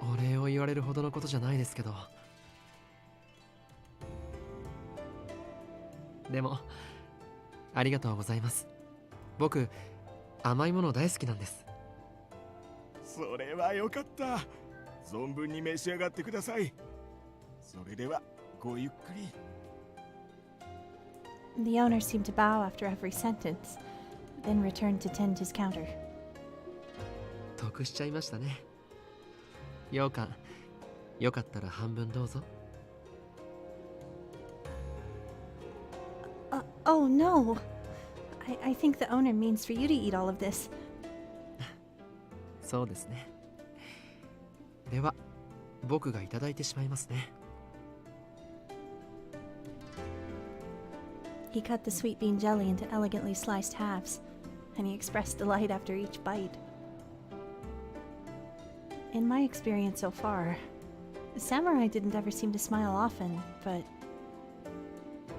お礼を言われるほどのことじゃないですけど。でもありがとうございます。僕甘いもの大好きなんです。それはよかった。存分に召し上がってください。それではごゆっくり。The owner seemed to bow after every sentence, then returned to tend his counter. 得しちゃいましたね。羊羹、よかったら半分どうぞ。Oh no! I think the owner means for you to eat all of this. そうですね。では、僕がいただいてしまいますね。He cut the sweet bean jelly into elegantly sliced halves, and he expressed delight after each bite. In my experience so far, the samurai didn't ever seem to smile often, but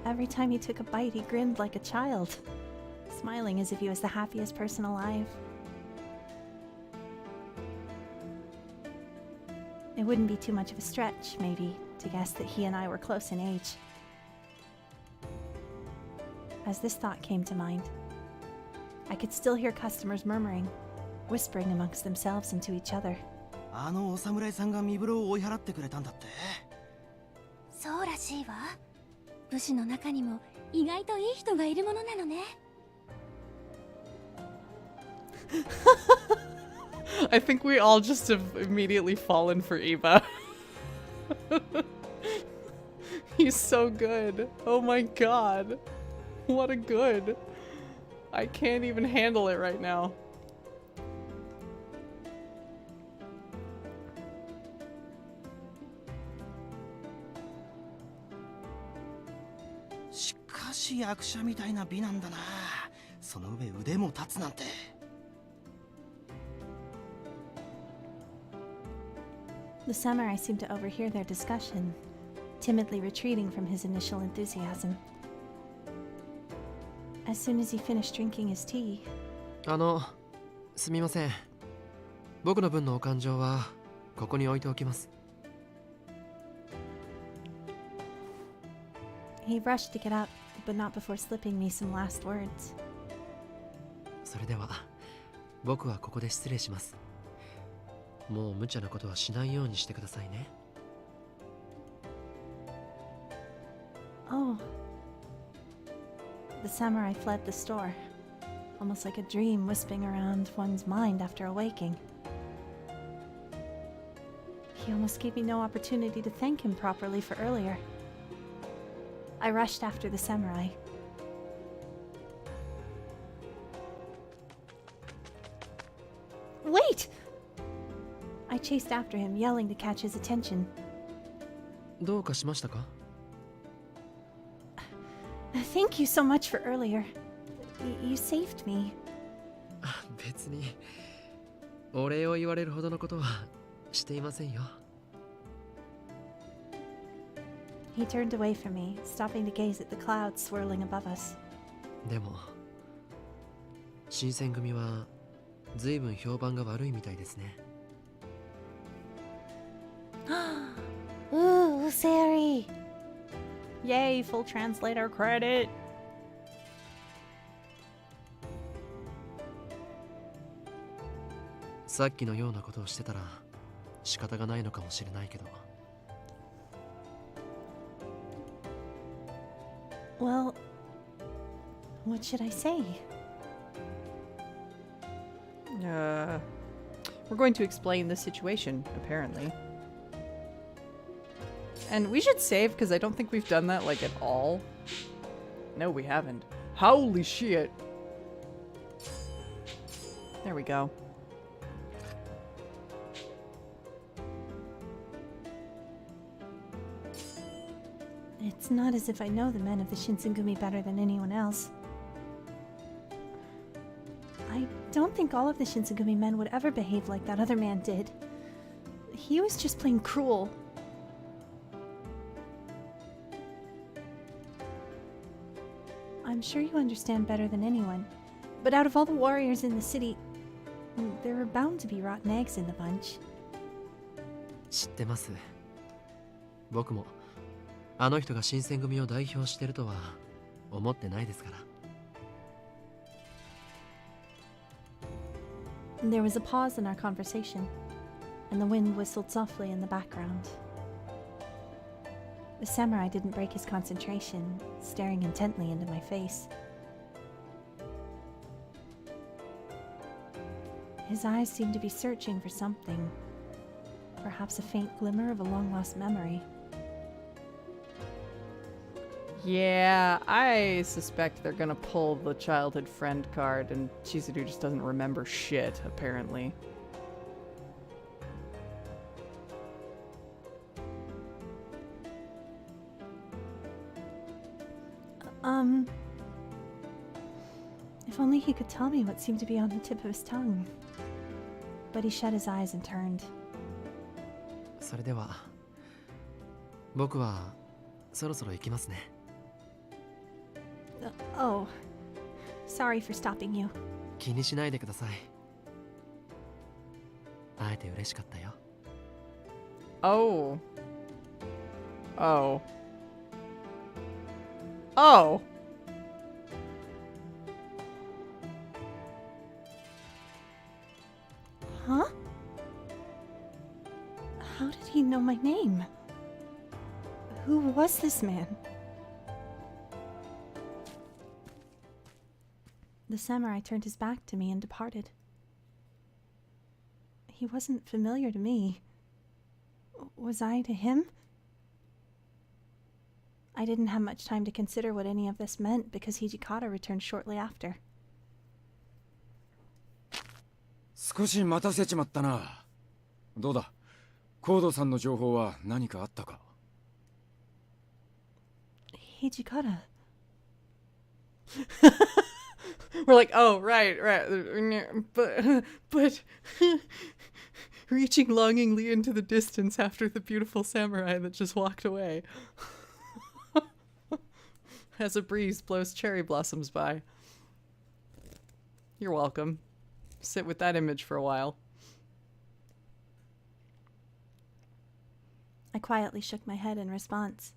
every time he took a bite, he grinned like a child, smiling as if he was the happiest person alive. It wouldn't be too much of a stretch, maybe, to guess that he and I were close in age. As this thought came to mind, I could still hear customers murmuring, whispering amongst themselves and to each other. あのお侍さんが身風呂を追い払ってくれたんだって。そうらしいわ。武士の中にも意外といい人がいるものなのね。I think we all just have immediately fallen for Eva. He's so good. Oh my god. What a good. I can't even handle it right now.しかし役者みたいな美なんだな。その上腕も立つなんて。The samurai seemed to overhear their discussion, timidly retreating from his initial enthusiasm. As soon as he finished drinking his tea, すみません。僕の分のお勘定はここに置いておきます。he rushed to get up, but not before slipping me some last words. それでは僕はここで失礼します。もう無茶なことはしないようにしてくださいね。Oh, The samurai fled the store, almost like a dream wisping around one's mind after awaking. He almost gave me no opportunity to thank him properly for earlier. I rushed after the samurai. Wait! I chased after him, yelling to catch his attention. どうかしましたか? Thank you so much for earlier. You saved me. 別にお礼を言われるほどのことはしていませんよ。He turned away from me, stopping to gaze at the clouds swirling above us. でも新選組は随分評判が悪いみたいですね。Ooh, Sari! Yay, full translator credit! さっきのようなことをしてたら仕方がないのかもしれないけど。Well, what should I say? We're going to explain the situation, apparently. And we should save, because I don't think we've done that, like, at all. No, we haven't. Holy shit! There we go. It's not as if I know the men of the Shinsengumi better than anyone else. I don't think all of the Shinsengumi men would ever behave like that other man did. He was just plain cruel. I'm sure you understand better than anyone, but out of all the warriors in the city, there are bound to be rotten eggs in the bunch. 知ってます。僕もあの人が新選組を代表してるとは思ってないですから。There was a pause in our conversation, and the wind whistled softly in the background. The samurai didn't break his concentration, staring intently into my face. His eyes seemed to be searching for something, perhaps a faint glimmer of a long-lost memory. Yeah, I suspect they're gonna pull the childhood friend card, and Chizuru just doesn't remember shit, apparently. If only he could tell me what seemed to be on the tip of his tongue. But he shut his eyes and turned. それでは僕はそろそろ行きますね。Oh, sorry for stopping you. 気にしないでください。会えて嬉しかったよ。Oh. Oh. Oh! Huh? How did he know my name? Who was this man? The samurai turned his back to me and departed. He wasn't familiar to me. Was I to him? I didn't have much time to consider what any of this meant because Hijikata returned shortly after. 少し待たせちまったな。どうだ、コードさんの情報は何かあったか？ Hijikata. We're like, oh, right. But reaching longingly into the distance after the beautiful samurai that just walked away. As a breeze blows cherry blossoms by. You're welcome. Sit with that image for a while. I quietly shook my head in response.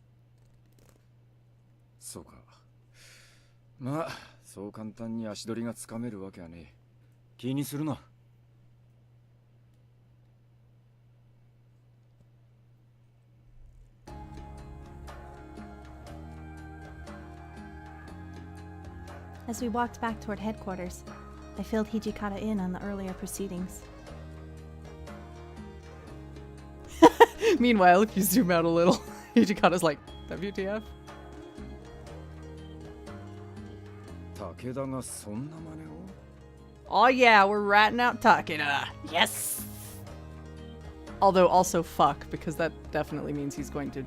そうか。まあ、そう簡単に足取りがつかめるわけはねえ。気にするな。As we walked back toward headquarters, I filled Hijikata in on the earlier proceedings. Meanwhile, if you zoom out a little, Hijikata's like, WTF? 武田がそんな真似を Oh yeah, we're ratting out Takeda. Yes! Although also fuck, because that definitely means he's going to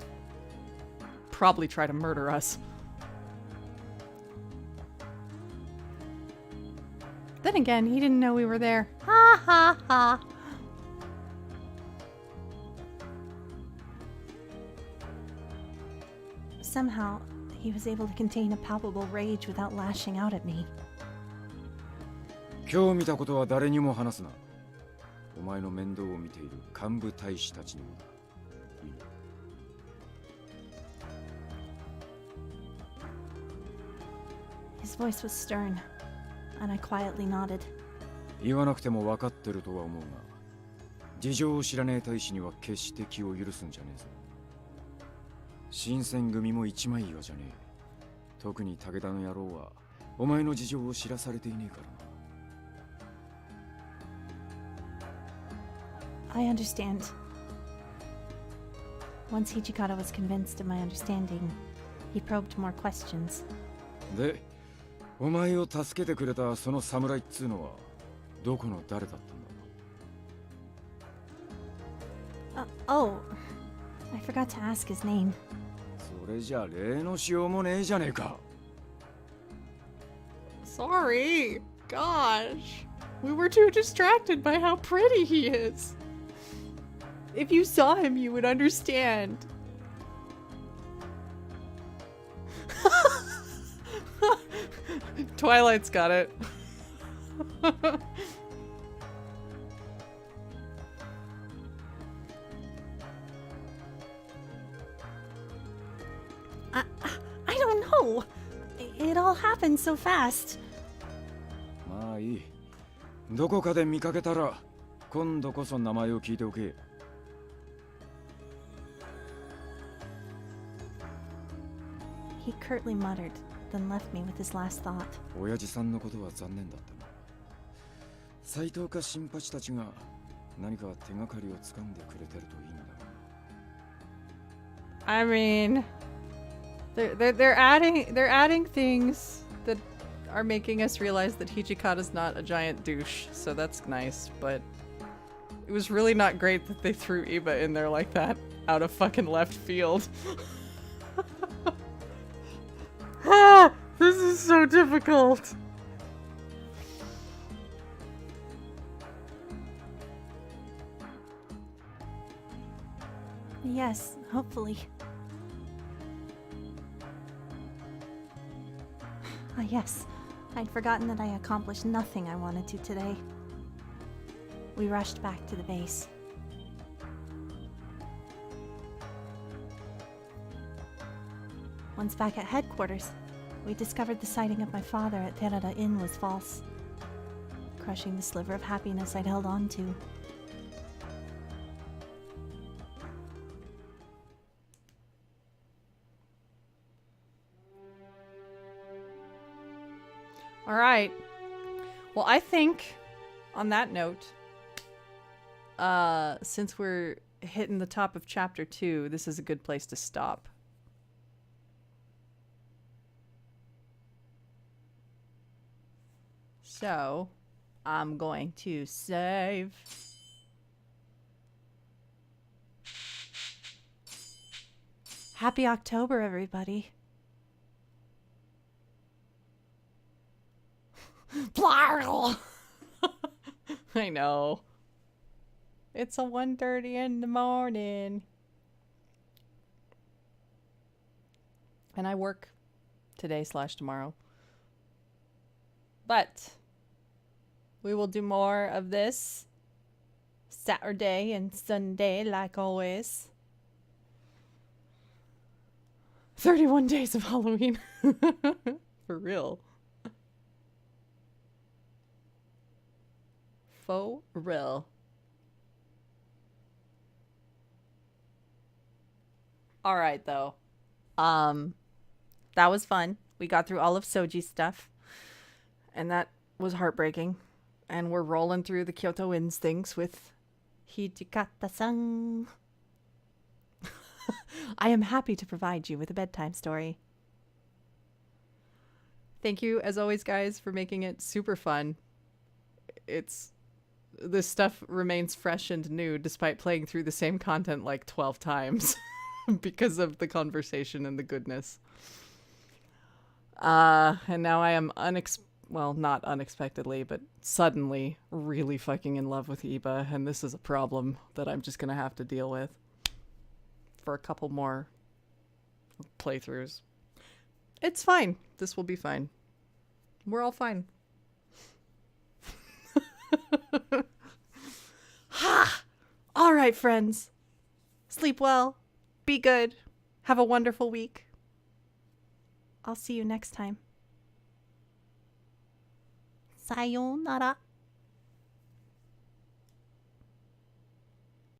probably try to murder us. Then again, he didn't know we were there. Ha ha ha. Somehow, he was able to contain a palpable rage without lashing out at me. 今日見たことは誰にも話すな。お前の面倒を見ている幹部大使たちにもだ。いいね。His voice was stern, and I quietly nodded. 言わなくても分かってるとは思うが、事情を知らねえ大使には決して気を許すんじゃねえぞ。新選組も一枚岩じゃねえ。特に武田の野郎はお前の事情を知らされていねえからな。I understand. Once Hijikata was convinced of my understanding, he probed more questions. で、お前を助けてくれたその侍っつうのはどこの誰だったんだ？ Oh, I forgot to ask his name. それじゃ例のしようもねえじゃねえか。Sorry. Gosh. We were too distracted by how pretty he is. If you saw him, you would understand. Twilight's got it. I don't know. It all happened so fast. まあいい。どこかで見かけたら今度こそ名前を聞いておけ。He curtly muttered, then left me with his last thought. 親父さんのことは残念だったな。斎藤か新八たちが何か手がかりを掴んでくれてるといいんだが。 I mean, they're adding things that are making us realize that Hijikata's not a giant douche, so that's nice. But it was really not great that they threw Iba in there like that out of fucking left field. Ah, this is so difficult. Yes, hopefully. Ah, yes. I'd forgotten that I accomplished nothing I wanted to today. We rushed back to the base. Once back at headquarters, we discovered the sighting of my father at Terada Inn was false, crushing the sliver of happiness I'd held on to. All right. Well, I think on that note, since we're hitting the top of chapter 2, this is a good place to stop. So, I'm going to save. Happy October, everybody. I know. It's a 1:30 in the morning. And I work today/tomorrow. But we will do more of this Saturday and Sunday like always. 31 days of Halloween. For real. For real. All right, though. That was fun. We got through all of Soji's stuff. And that was heartbreaking. And we're rolling through the Kyoto instincts with Hijikata-san. I am happy to provide you with a bedtime story. Thank you, as always, guys, for making it super fun. This stuff remains fresh and new despite playing through the same content like 12 times because of the conversation and the goodness. And now I am not unexpectedly, but suddenly really fucking in love with Iba, and this is a problem that I'm just gonna have to deal with for a couple more playthroughs. It's fine. This will be fine. We're all fine. Ha! All right, friends. Sleep well. Be good. Have a wonderful week. I'll see you next time. Sayonara.